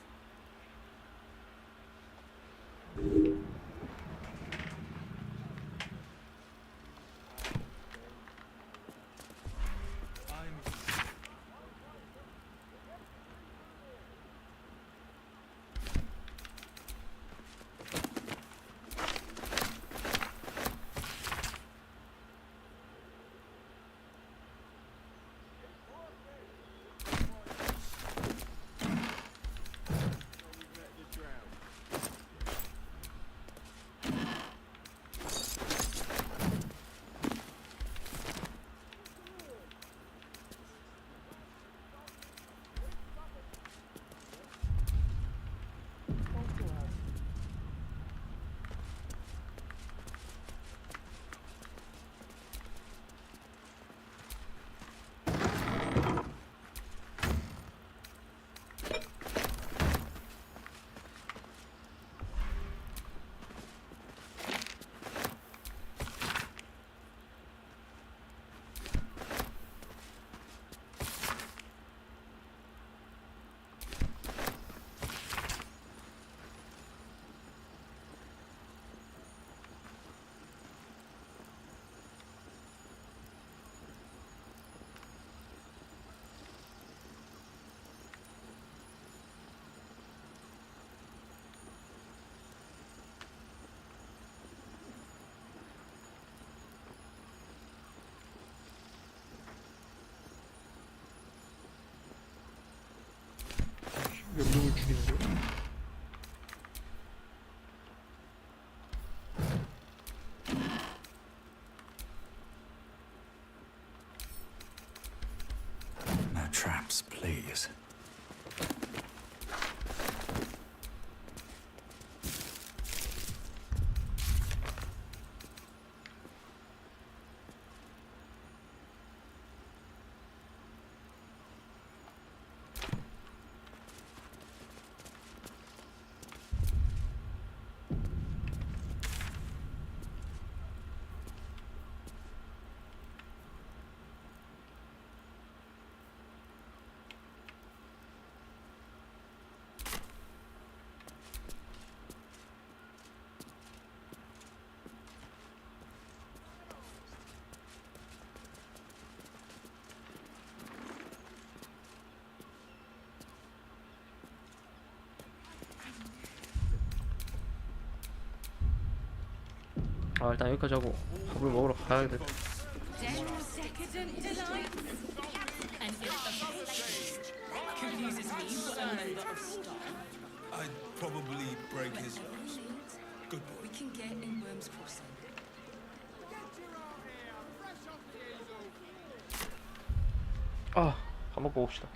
몇 명을 죽이는 거야? No traps, please. 아 일단 여기까지 하고 밥을 먹으러 가야 돼. I'd probably break his nose. Good boy. We can get in Worm's Crossing. 아 밥 먹고 봅시다.